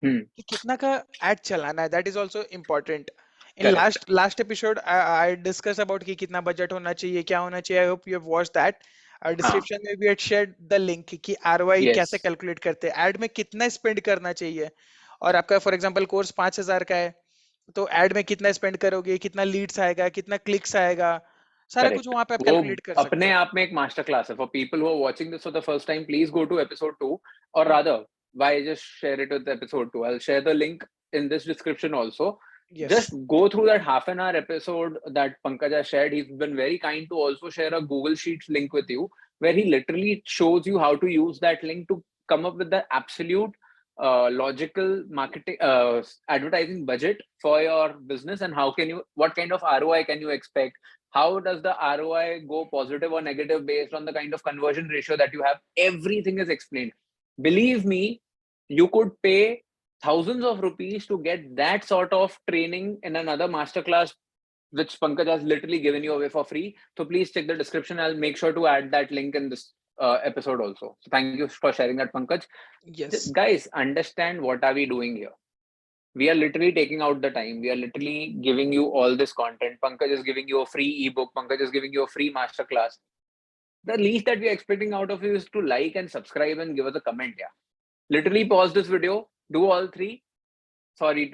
hmm. कि कितना का एड चलाना है। That is also important. इन correct. Last episode I discuss about कि कितना बजट होना चाहिए, क्या होना चाहिए। I hope you have watched that. हाँ। डिस्क्रिप्शन में भी आई शेयर्ड द लिंक कि आरओआई यस। कैसे कैलकुलेट करते हैं, एड में कितना स्पेंड करना चाहिए। और आपका फॉर एग्जांपल कोर्स 5,000 का है, तो एड में कितना स्पेंड करोगे, कितना लीड्स आएगा, कितना क्लिक्स आएगा, सारा कुछ करेक्ट। वहां पे आप वो कैलकुलेट कर सकते अपने हो। आप में एक मास्टर क्लास है for people who are watching this for the first time. Please go to episode 2, or hmm, rather, why just share it with episode 2? I'll share the link in this description also. Yes, Just go through that half an hour episode that Pankaj has shared. He's been very kind to also share a Google Sheets link with you, where he literally shows you how to use that link to come up with the absolute logical marketing advertising budget for your business, and how can you, what kind of ROI can you expect, how does the ROI go positive or negative based on the kind of conversion ratio that you have. Everything is explained. Believe me, you could pay thousands of rupees to get that sort of training in another masterclass, which Pankaj has literally given you away for free. So please check the description. I'll make sure to add that link in this episode also. So thank you for sharing that, Pankaj. Yes, Guys, understand what are we doing here. We are literally taking out the time. We are literally giving you all this content. Pankaj is giving you a free ebook. Pankaj is giving you a free masterclass. The least that we are expecting out of you is to like and subscribe and give us a comment. Yeah. Literally pause this video, do all three. Sorry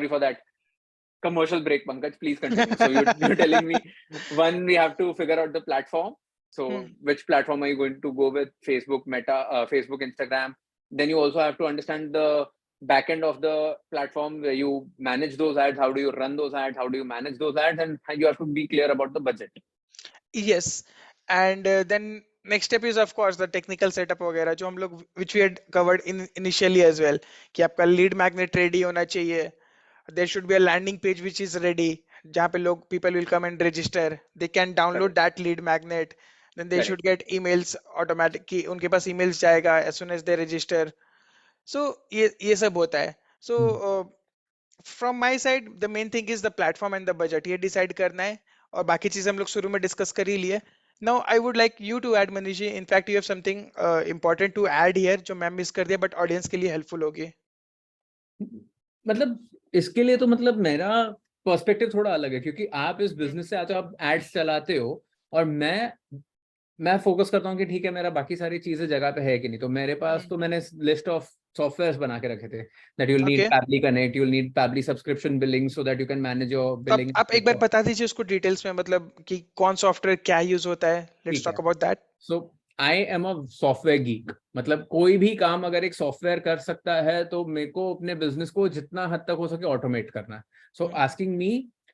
for that commercial break, Pankaj. Please continue. So you're telling me, one, we have to figure out the platform. So hmm, which platform are you going to go with? Facebook, Meta, Facebook, Instagram. Then you also have to understand the back end of the platform where you manage those ads. How do you run those ads? How do you manage those ads? And you have to be clear about the budget. yes. And then next step is of course the technical setup वगैरह जो हम लोग which we had covered in initially as well, कि आपका lead magnet ready होना चाहिए। There should be a landing page which is ready, जहाँ पे लोग people will come and register, they can download Correct. that lead magnet, then they should Correct. get emails automatic कि उनके पास emails जाएगा as soon as they register. So ये सब होता है। So from my side the main thing is the platform and the budget, ये डिसाइड करना है। और बाकी चीजें हम लोग शुरू में डिस्कस कर ही लिए। Now I would like you to add, Manish ji. In fact, you have something important to add here जो मैं मिस कर दिया but audience के लिए helpful होगी. मतलब इसके लिए तो मतलब मेरा पर्सपेक्टिव थोड़ा अलग है, क्योंकि आप इस बिजनेस से आते हो, आप एड्स चलाते हो, और मैं फोकस करता हूँ कि ठीक है मेरा बाकी सारी चीजें जगह पे है कि नहीं। तो मेरे पास तो मैंने लिस्ट ऑफ सॉफ्टवेयर्स बना के रखे थे that you'll need Okay. Pabbly Connect, you'll need Pabbly subscription billing so that you can manage your तो billing. आप एक बार बता दीजिए उसको डिटेल्स में, मतलब कि कौन सॉफ्टवेयर क्या यूज होता है. लेट्स ठीक है. Talk about that. So I am a software geek, मतलब कोई भी काम अगर एक सॉफ्टवेयर कर सकता है तो मेरे को अपने बिजनेस को जितना हद तक हो सके ऑटोमेट करना है. So asking me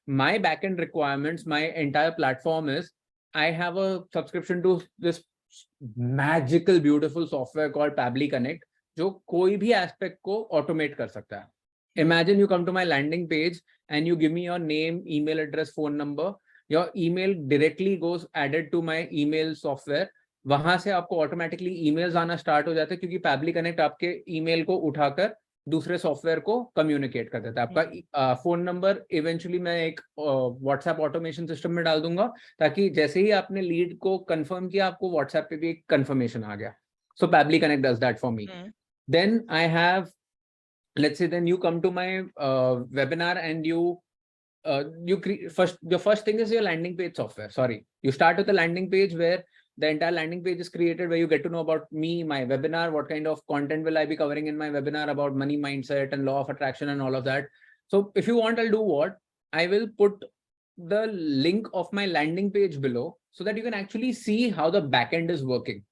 my backend requirements, my entire platform is I have a subscription to this magical beautiful software called Pabbly Connect, जो कोई भी एस्पेक्ट को ऑटोमेट कर सकता है. Imagine you come to my landing page and you give me your name, email address, phone number. Your email directly goes added to my email software. वहां से आपको ऑटोमेटिकली ईमेल्स आना स्टार्ट हो जाते हैं, क्योंकि Pabbly Connect आपके ईमेल को उठाकर दूसरे सॉफ्टवेयर को कम्युनिकेट कर देता है. आपका फोन नंबर इवेंचुअली मैं एक व्हाट्सएप ऑटोमेशन सिस्टम में डाल दूंगा, ताकि जैसे ही आपने लीड को कंफर्म किया आपको व्हाट्सएप पे भी एक कंफर्मेशन आ गया. सो Pabbly Connect does that for me. Then I have, let's say, then you come to my webinar and your first thing is your landing page software. Sorry, you start with a landing page where the entire landing page is created, where you get to know about me, my webinar, what kind of content will I be covering in my webinar about money mindset and law of attraction and all of that. So if you want, I'll do what? I will put the link of my landing page below so that you can actually see how the backend is working.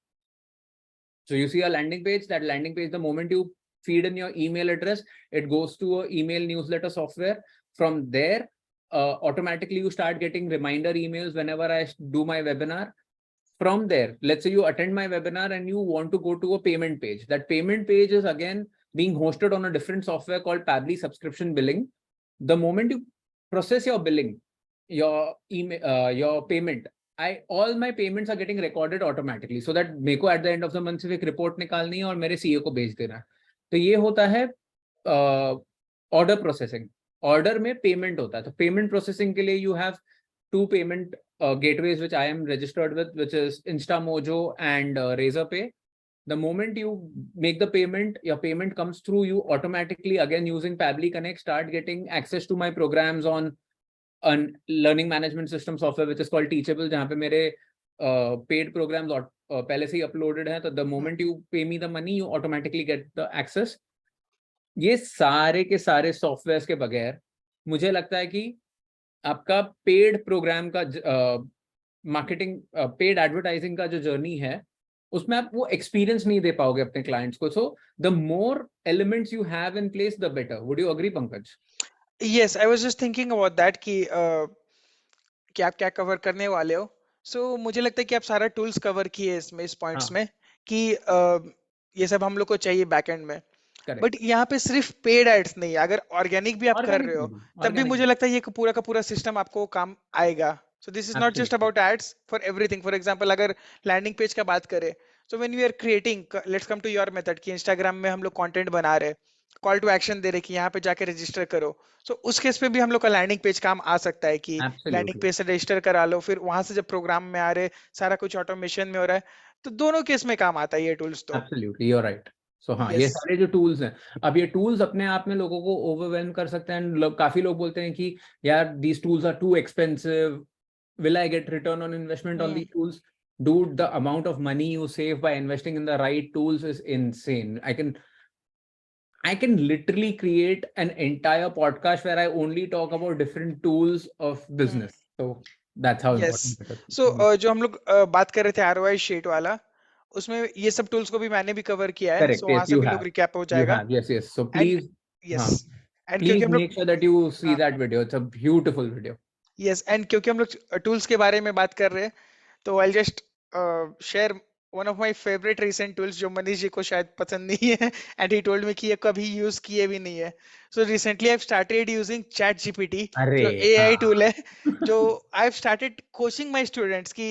So you see a landing page, that landing page, the moment you feed in your email address, it goes to an email newsletter software. From there, automatically you start getting reminder emails whenever I do my webinar. From there, let's say you attend my webinar and you want to go to a payment page. That payment page is again being hosted on a different software called Pabbly Subscription Billing. The moment you process your billing, your email, your payment, all my payments are getting recorded automatically, so that मेरे को at the end of the month सिर्फ एक रिपोर्ट निकालनी है और मेरे CEO को भेज देना है. तो ये होता है ऑर्डर प्रोसेसिंग. ऑर्डर में पेमेंट होता है. तो पेमेंट प्रोसेसिंग के लिए you have two payment gateways which I am registered with, which is InstaMojo and Razorpay. The moment you make the payment, your payment comes through, you automatically, again using Pabbly Connect, start getting access to my programs on learning management system software which is called Teachable, जहाँ पे मेरे paid programs पहले से ही uploaded हैं. तो the moment you pay me the money, you automatically get the access. ये सारे के सारे सॉफ्टवेयर्स के बगैर मुझे लगता है कि आपका पेड प्रोग्राम का मार्केटिंग, पेड एडवर्टाइजिंग का जो जर्नी है, उसमें आप वो एक्सपीरियंस नहीं दे पाओगे अपने क्लाइंट्स को. So the more elements you have in place the better. Would you agree, Pankaj? Yes, I was just thinking about that कि आप क्या कवर करने वाले हो. सो मुझे लगता है कि आप सारा टूल्स कवर किए इसमें, इस पॉइंट्स में, कि ये सब हम लोग को चाहिए बैकएंड में. बट यहाँ पे सिर्फ पेड एड्स नहीं है, अगर ऑर्गेनिक भी आप कर रहे हो तब भी मुझे लगता है ये पूरा का पूरा सिस्टम आपको काम आएगा. So this is not just about ads, for everything. For example अगर लैंडिंग पेज का बात करें, so when we are creating, let's come to your method कि इंस्टाग्राम में हम लोग कंटेंट बना रहे, कॉल टू एक्शन दे रहे कि यहाँ पे जाके रजिस्टर करो. सो उस केस पे भी हम लोग का लैंडिंग पेज काम आ सकता है कि लैंडिंग पेज से रजिस्टर करा लो, फिर वहां से जब प्रोग्राम में आ रहे सारा कुछ ऑटोमेशन में हो रहा है, तो दोनों केस में काम आता है ये टूल्स. तो एब्सोल्युटली, यू आर राइट. सो हाँ, ये सारे जो टूल्स हैं, अब ये टूल्स अपने आप में लोगों को ओवरवेलम कर सकते हैं. काफी लोग बोलते हैं कि यार these tools are too expensive, will I get return on investment on these tools? Dude, the amount of money you save by investing in the right tools is insane. I can literally create an entire podcast where I only talk about different tools of business. So that's how important it is. So जो हम लोग बात कर रहे थे ROI शीट वाला, उसमें ये सब टूल्स को भी मैंने भी कवर किया है. Correct, so वहां yes, से you भी have. लोग रिकैप हो जाएगा. Yes. So please, yes. And please make sure that you see that video. It's a beautiful video. Yes, and क्योंकि हम लोग टूल्स के बारे में बात कर रहे हैं, तो I'll just share one of my favorite recent tools जो मनीष जी को शायद पसंद नहीं है, and he told me कि ये कभी यूज किए भी नहीं है. So recently I've started using ChatGPT, जो AI टूल है, जो I've started coaching my students कि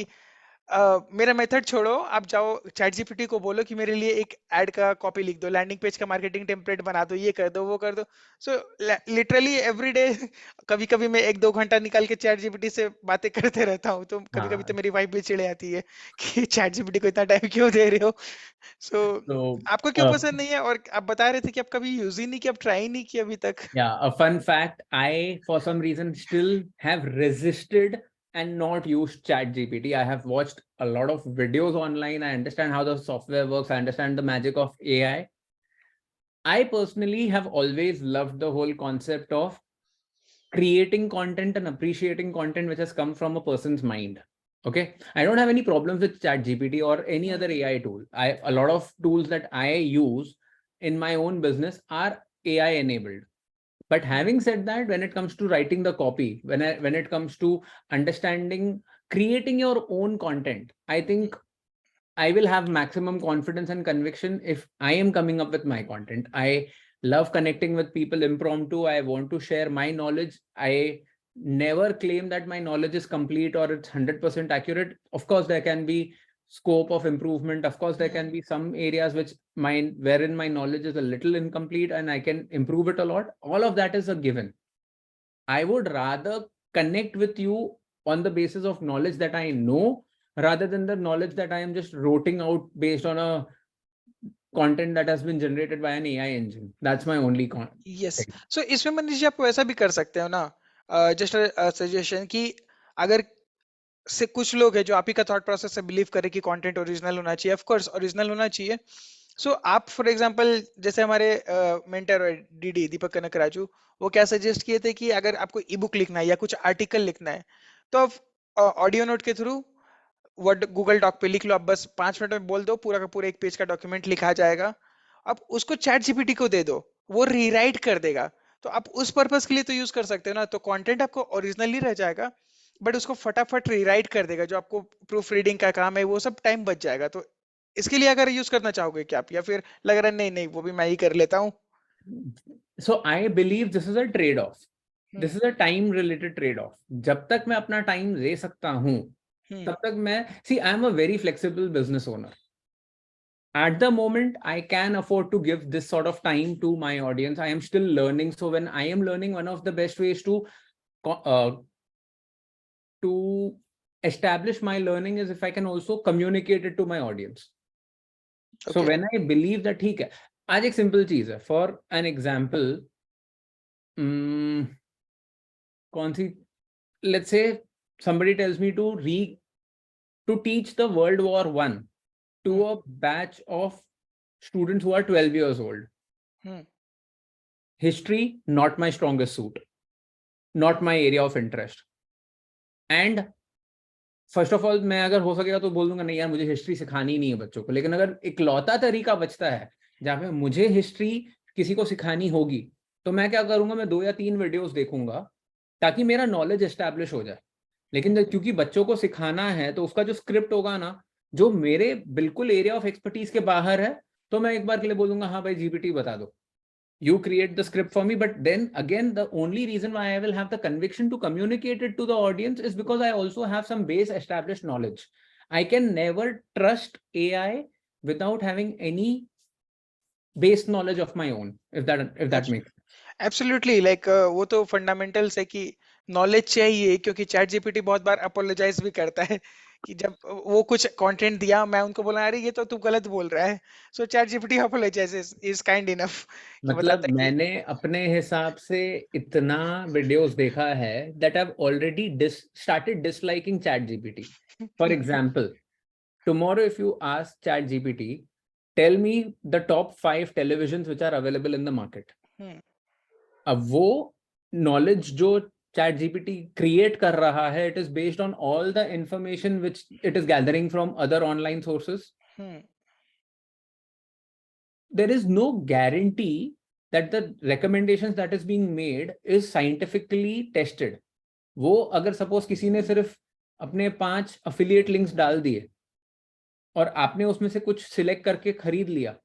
मेरा मेथड छोड़ो, आप जाओ चैट जीपीटी को बोलो कि मेरे लिए एक एड का कॉपी लिख दो, लैंडिंग पेज का मार्केटिंग टेम्पलेट बना दो, ये कर दो, वो कर दो। सो लिटरली एवरी डे कभी कभी मैं 1-2 घंटा निकाल के चैट जीपीटी से बातें करते रहता हूँ। तो कभी कभी तो हाँ, मेरी वाइफ भी चिढ़ आती है कि चैट जीपीटी को इतना टाइम क्यों दे रहे हो। सो तो आपको क्यों पसंद नहीं है? और आप बता रहे थे कि आप कभी यूज ही नहीं किया, आप ट्राई नहीं किया अभी तक। yeah, a fun fact, I for some reason still have resisted and not used ChatGPT. I have watched a lot of videos online. I understand how the software works. I understand the magic of AI. I personally have always loved the whole concept of creating content and appreciating content which has come from a person's mind. Okay, I don't have any problems with ChatGPT or any other AI tool. A lot of tools that I use in my own business are AI enabled. But having said that, when it comes to writing the copy, when it comes to understanding, creating your own content, I think I will have maximum confidence and conviction if I am coming up with my content. I love connecting with people impromptu. I want to share my knowledge. I never claim that my knowledge is complete or it's 100% accurate. Of course, there can be scope of improvement. Of course, there can be some areas wherein my knowledge is a little incomplete and I can improve it a lot. All of that is a given. I would rather connect with you on the basis of knowledge that I know rather than the knowledge that I am just roting out based on a content that has been generated by an AI engine. That's my only yes. thing. सो इसमें मनीष जी आप ऐसा भी कर सकते हो ना, जस्ट सजेशन कि अगर से कुछ लोग हैं जो आप ही का थॉट प्रोसेस से बिलीव करे कि कंटेंट ओरिजिनल होना चाहिए, ऑफ कोर्स ओरिजिनल होना चाहिए। सो आप फॉर एग्जांपल जैसे हमारे मेंटर डीडी दीपक कनक राजू, वो क्या सजेस्ट किए थे कि अगर आपको ई बुक लिखना है या कुछ आर्टिकल लिखना है तो आप ऑडियो नोट के थ्रू वर्ड गूगल डॉक पे लिख लो, आप बस 5 मिनट में बोल दो, पूरा का पूरा एक पेज का डॉक्यूमेंट लिखा जाएगा। आप उसको चैट जीपीटी को दे दो, वो रीराइट कर देगा। तो आप उस पर्पस के लिए तो यूज कर सकते हो ना, तो कंटेंट आपको ओरिजिनली रह जाएगा, बट उसको फटाफट रीराइट कर देगा। जो आपको प्रूफ रीडिंग का काम है वो सब टाइम बच जाएगा। तो इसके लिए अगर यूज करना चाहोगे क्या आप, या फिर लग रहा है नहीं नहीं वो भी मैं ही कर लेता हूँ? So I believe this is a trade-off. This is a time related trade-off. जब तक मैं अपना time दे सकता हूँ, तब तक मैं see I am a very flexible business owner. At the moment, I can afford to give this sort of time to my audience. I am still learning. So when I am learning, one of the best ways to establish my learning is if I can also communicate it to my audience. So when I believe that ठीक है, आज एक simple चीज है. For an example, कौन सी? Let's say somebody tells me to teach the World War I to a batch of students who are 12 years old. History, not my strongest suit, not my area of interest. And first of all मैं अगर हो सकेगा तो बोल दूंगा नहीं यार मुझे हिस्ट्री सिखानी नहीं है बच्चों को। लेकिन अगर इकलौता तरीका बचता है जहाँ पे मुझे हिस्ट्री किसी को सिखानी होगी, तो मैं क्या करूंगा, मैं 2 या 3 वीडियोस देखूंगा ताकि मेरा नॉलेज एस्टैब्लिश हो जाए। लेकिन क्योंकि बच्चों को सिखाना है तो उसका जो स्क्रिप्ट होगा ना, जो मेरे बिल्कुल एरिया ऑफ एक्सपर्टीज के बाहर है, तो मैं एक बार के लिए बोलूंगा हाँ भाई जीपीटी बता दो, you create the script for me. But then again, the only reason why I will have the conviction to communicate it to the audience is because I also have some base established knowledge. I can never trust AI without having any base knowledge of my own, if that makes sense. Absolutely like वो तो फंडामेंटल्स है कि नॉलेज चाहिए, क्योंकि चैट जीपीटी बहुत बार अपोलोजाइज भी करता है कि जब वो कुछ कंटेंट दिया मैं उनको बोला अरे ये तो तू गलत बोल रहा है, so ChatGPT apologises is kind enough कि मतलब बताता है कि मैंने अपने हिसाब से इतना वीडियोस देखा है that I've already started disliking ChatGPT. For example, tomorrow if you ask ChatGPT, tell me the top 5 televisions which are available in the market. अब वो नॉलेज जो चैट जीपीटी क्रिएट कर रहा है, it is based on all the information which it is gathering from other online sources. There is no guarantee that the recommendations that is being made is scientifically tested. वो अगर सपोज किसी ने सिर्फ अपने 5 अफिलिएट लिंक्स डाल दिए और आपने उसमें से कुछ सिलेक्ट करके खरीद लिया,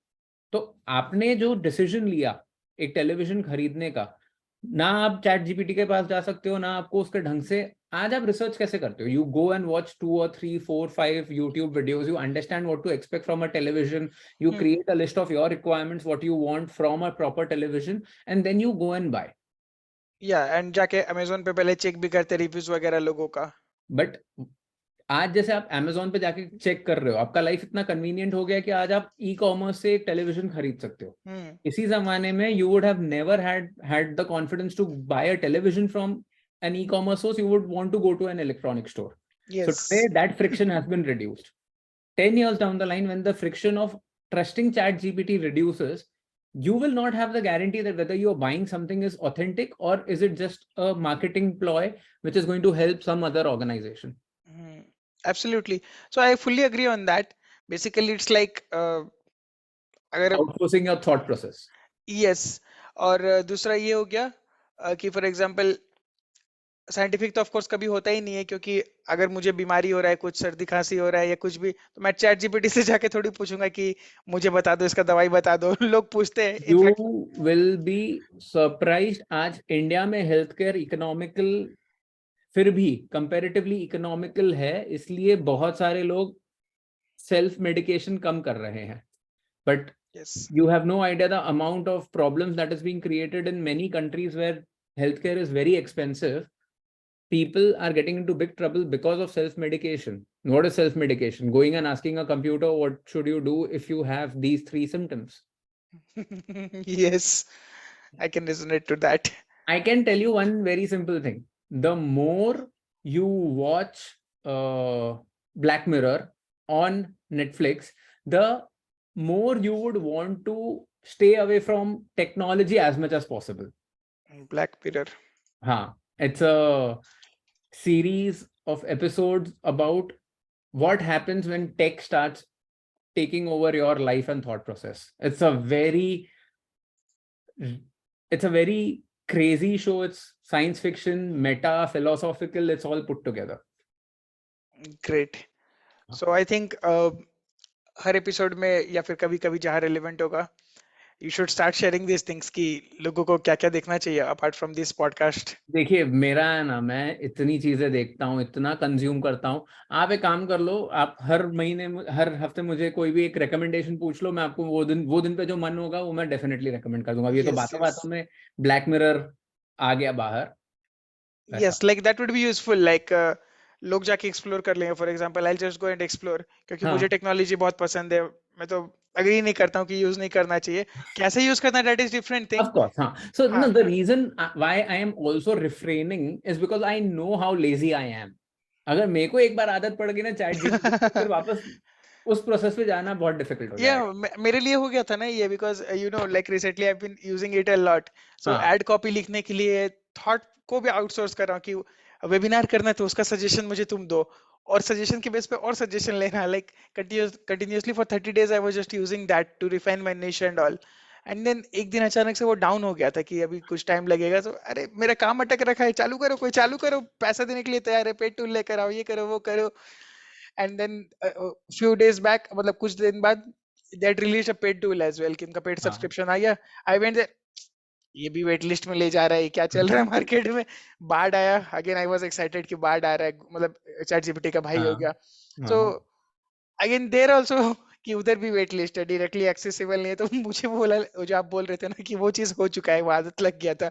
तो आपने जो डिसीजन लिया एक टेलीविजन खरीदने का, ना आप चैट जीपीटी के पास जा सकते हो, ना आपको उसके ढंग से, आज आप रिसर्च कैसे करते हो? You go and watch 2 or 3 4 5 YouTube videos, you understand what to expect from a television, you create a list of your requirements what you want from a proper television, and then you go and buy. या एंड जाके अमेजोन पे पहले चेक भी करते रिव्यूज वगैरह लोगों का. बट आज जैसे आप Amazon पे जाके चेक कर रहे हो, आपका लाइफ इतना कन्वीनियंट हो गया कि आज आप ई कॉमर्स से एक टेलीविजन खरीद सकते हो. इसी जमाने में you would have never had the confidence to buy a television from an e-commerce source. You would want to go to an electronic store. So Yes. today that friction has been reduced. 10 years down the line, when the friction of trusting chat GPT reduces, you will not have the guarantee that whether you're buying something is authentic or is it just a marketing ploy which is going to help some other organization. Absolutely. So I fully agree on that. Basically, it's like अगर Outsourcing your thought process. yes, और दूसरा ये हो गया कि फॉर एग्जांपल साइंटिफिक तो ऑफ कोर्स कभी होता ही नहीं है, क्योंकि अगर मुझे बीमारी हो रहा है, कुछ सर्दी खांसी हो रहा है या कुछ भी, तो मैं चैट जीपीटी से जाके थोड़ी पूछूंगा कि मुझे बता दो, इसका दवाई बता दो. लोग पूछते हैं. You will be surprised. आज इंडिया में हेल्थ केयर इकोनॉमिकल, फिर भी कंपैरेटिवली इकोनॉमिकल है, इसलिए बहुत सारे लोग सेल्फ मेडिकेशन कम कर रहे हैं. But you have no idea the amount of problems that is being created in many countries where healthcare is very expensive. People are getting into big trouble because of self-medication. What is self-medication? Going and asking a computer, what should you do if you have these 3 symptoms? Yes, I can resonate to that. I can tell you one very simple thing. The more you watch Black Mirror on Netflix, the more you would want to stay away from technology as much as possible. Black Mirror. It's a series of episodes about what happens when tech starts taking over your life and thought process. It's a very crazy show. It's science fiction, meta, philosophical, it's all put together. Great. So I think her episode में या फिर कभी कभी जहाँ रेलेवेंट होगा, you should start sharing these things कि लोगों को क्या क्या देखना चाहिए apart from this podcast. देखिए मेरा है ना, मैं इतनी चीजें देखता हूँ, इतना कंज्यूम करता हूँ. आप एक काम कर लो, आप हर महीने हर हफ्ते मुझे कोई भी एक रिकमेंडेशन पूछ लो, मैं आपको वो दिन पे जो मन होगा वो मैं डेफिनेटली रिकमेंड कर दूंगा. ये तो बातों में ब्लैक मिरर आ गया बाहर. Yes, like that would be useful. Like लोग जाके एक्सप्लोर कर लेंगे. For example I just go and explore, क्योंकि मुझे टेक्नोलॉजी बहुत पसंद है. मैं तो अग्री नहीं करता हूँ कि यूज नहीं करना चाहिए. कैसे यूज करना, that is different thing. Of course, so no, the reason why I am also refraining is because I know how lazy I am. अगर मेरे को एक बार आदत पड़ गई ना चैट जीपीटी तो फिर वापस उस प्रोसेस पे जाना बहुत डिफिकल्ट हो जाएगा. मेरे लिए हो गया था ना ये, because you know like recently I have been using it a lot. So ad copy लिखने के लिए थॉट को भी आउटसोर्स कर रहा हूँ कि वेबिनार करना है तो उसका सजेशन मुझे तुम दो, और सजेशन के बेस पे और सजेशन लेना. Like continuously for 30 days I was just using that to refine my niche and all. And then एक दिन अचानक से वो डाउन हो गया था कि अभी कुछ टाइम लगेगा. तो अरे मेरा काम अटक रखा है, चालू करो, कोई चालू करो, पैसा देने के लिए तैयार है, पेड टूल लेकर आओ, ये करो वो करो. And then few days back, मतलब कुछ दिन बाद, that released a paid tool as well कि उनका पेड सब्सक्रिप्शन आ गया. I went there, ये भी वेट लिस्ट में ले जा रहा है, क्या चल रहा है मार्केट में. बाढ़ आया अगेन, आई वाज एक्साइटेड कि बाढ़ आ रहा है, मतलब चैट जीपीटी का भाई हो गया. सो अगेन देयर आल्सो कि उधर भी वेट लिस्ट है, डायरेक्टली एक्सेसिबल नहीं है. तो मुझे बोला, जो आप बोल रहे थे ना कि वो चीज हो चुका है, वो आदत लग गया था.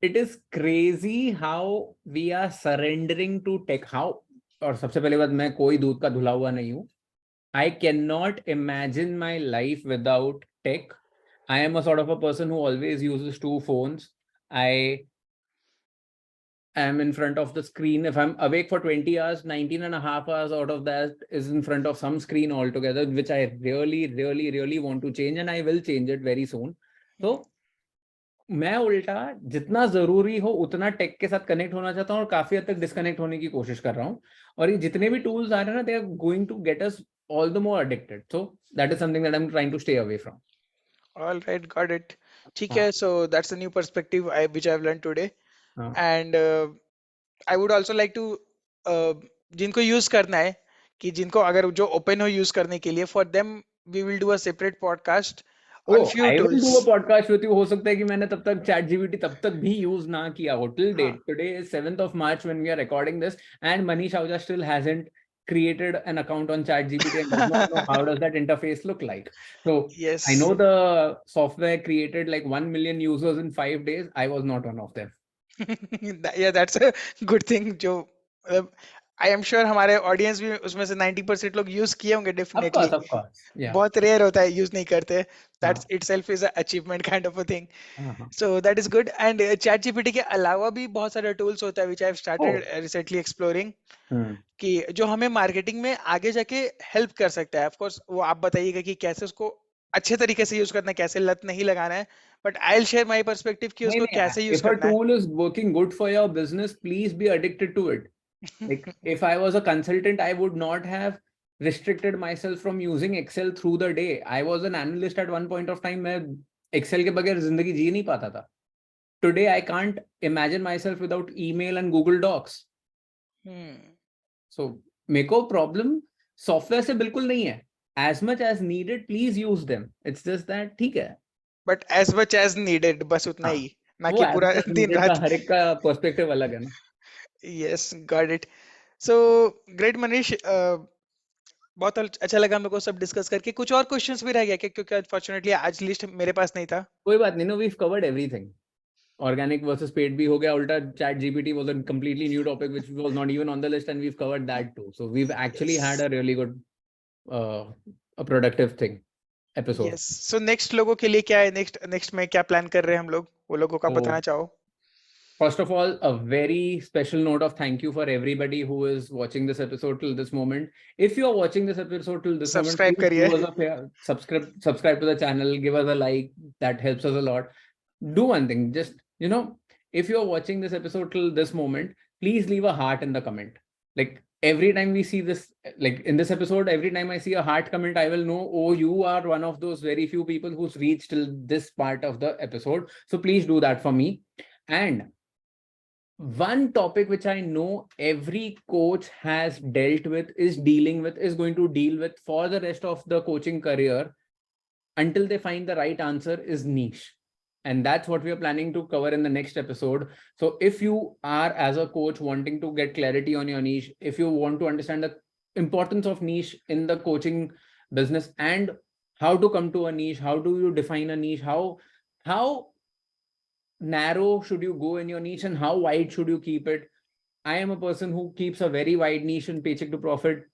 It is crazy how we are surrendering to tech. How, और सबसे पहले बात, मैं कोई दूध का धुला हुआ नहीं हूँ. I cannot imagine my life without tech. I am a sort of a person who always uses 2 phones. I am in front of the screen. If I'm awake for 20 hours, 19 and a half hours out of that is in front of some screen altogether, which I really want to change, and I will change it very soon. So मैं उल्टा जितना जरूरी हो उतना टेक के साथ कनेक्ट होना चाहता हूँ, और काफी हद तक डिस्कनेक्ट होने की कोशिश कर रहा हूँ. और ये जितने भी टूल्स आ रहे हैं ना, they are going to get us all the more addicted. So that is something that I'm trying to stay away from. All right, got it. ठीक है. So that's a new perspective which I've learned today. And I would also like to जिनको यूज करना है, कि जिनको अगर जो ओपन हो यूज करने के लिए, for them we will do a separate podcast on Oh, few I will do tools. a podcast with you. हो सकता है कि मैंने तब तक ChatGPT तब तक भी use ना किया हो till हाँ. date. Today is 7th of March when we are recording this, and Manish Ahuja still hasn't created an account on ChatGPT and does not know how does that interface look like. So Yes. I know the software created like 1 million users in 5 days. I was not one of them. Yeah, that's a good thing. जो आई एम श्योर हमारे ऑडियंस भी उसमें से 90% लोग यूज किए होंगे डेफिनेटली. Of course. Yeah. बहुत रेयर होता है यूज नहीं करते. हाँ. That's itself is a achievement kind of a thing. हाँ. So that is good. And ChatGPT के अलावा भी बहुत सारे tools होता है which I have started Oh. recently exploring, Hmm. कि जो हमें मार्केटिंग में आगे जाके हेल्प कर सकता है. ऑफ कोर्स वो आप बताइएगा कि कैसे उसको अच्छे तरीके से यूज करना है, कैसे लत नहीं लगाना है, but I will share my perspective कि नहीं, उसको नहीं, कैसे यूज if a करना है. tool is working good for your business, please be addicted to it. Like if I was a consultant, I would not have restricted myself from using Excel through the day. I was an analyst at one point of time. मैं Excel के बगैर जिंदगी जी नहीं पाता था. Today I can't imagine myself without email and Google Docs. So मेरे को problem software से बिल्कुल नहीं है. As much as needed, please use them. It's just that ठीक है. But as much as needed, बस उतना हाँ. ही, ना वो कि as पूरा much as दिन needed का रात. हर एक का पर्सपेक्टिव अलग है ना. Yes, got it. So great Manish, बहुत अच्छा लगा मेरे को सब डिस्कस करके. कुछ और क्वेश्चंस भी रह गया क्या, क्योंकि अनफॉर्चुनेटली आज लिस्ट मेरे पास नहीं था. कोई बात नहीं. No, we've covered everything. Organic versus paid भी हो गया. उल्टा chat GPT was a completely new topic which was not even on the list, and we've covered that too. So we've actually had a really good a productive thing episode. Yes. So next लोगों के लिए क्या है, नेक्स्ट में क्या प्लान कर रहे हैं हम लोग, वो लोगों का So, बताना चाहो. first of all, a very special note of thank you for everybody who is watching this episode till this moment. If you are watching this episode till this moment, subscribe please करिए. do us a favor, subscribe to the channel, give us a like. That helps us a lot. Do one thing, just if you are watching this episode till this moment, please leave a heart in the comment. Like every time we see this, like in this episode, every time I see a heart comment, I will know, oh, you are one of those very few people who's reached till this part of the episode. So please do that for me. And one topic which I know every coach has dealt with, is going to deal with for the rest of the coaching career until they find the right answer, is niche. And that's what we are planning to cover in the next episode. So if you are, as a coach, wanting to get clarity on your niche, if you want to understand the importance of niche in the coaching business and how to come to a niche, how do you define a niche, how narrow should you go in your niche and how wide should you keep it? I am a person who keeps a very wide niche in Paycheck to Profit,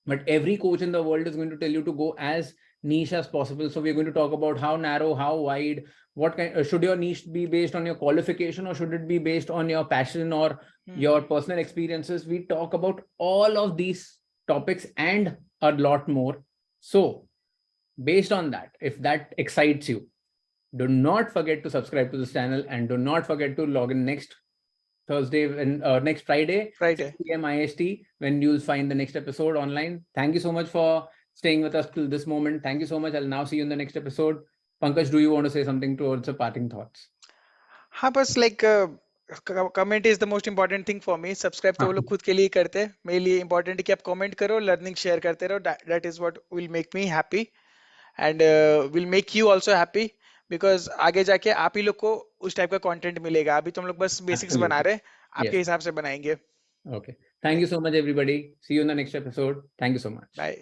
but every coach in the world is going to tell you to go as niche as possible. So we're going to talk about how narrow, how wide, what kind, should your niche be based on your qualification or should it be based on your passion or your personal experiences? We talk about all of these topics and a lot more. So based on that, if that excites you, do not forget to subscribe to this channel and do not forget to log in next Thursday and next Friday, 6 p.m. IST, when you'll find the next episode online. Thank you so much for staying with us till this moment. Thank you so much. I'll now see you in the next episode. Pankaj, do you want to say something towards the parting thoughts? हाँ, बस like comment is the most important thing for me. Subscribe तो वो लोग खुद के लिए करते हैं, मेरे लिए इम्पोर्टेंट है कि आप कमेंट करो, लर्निंग शेयर करते रहो. That is what will make me happy and will make you also happy, because आगे जाके आप ही लोग को उस टाइप का कंटेंट मिलेगा. अभी तो हम लोग बस बेसिक्स बना रहे हैं, आपके हिसाब से बनाएंगे. Okay. Thank you so much, everybody. See you in the next episode. Thank you so much. Bye.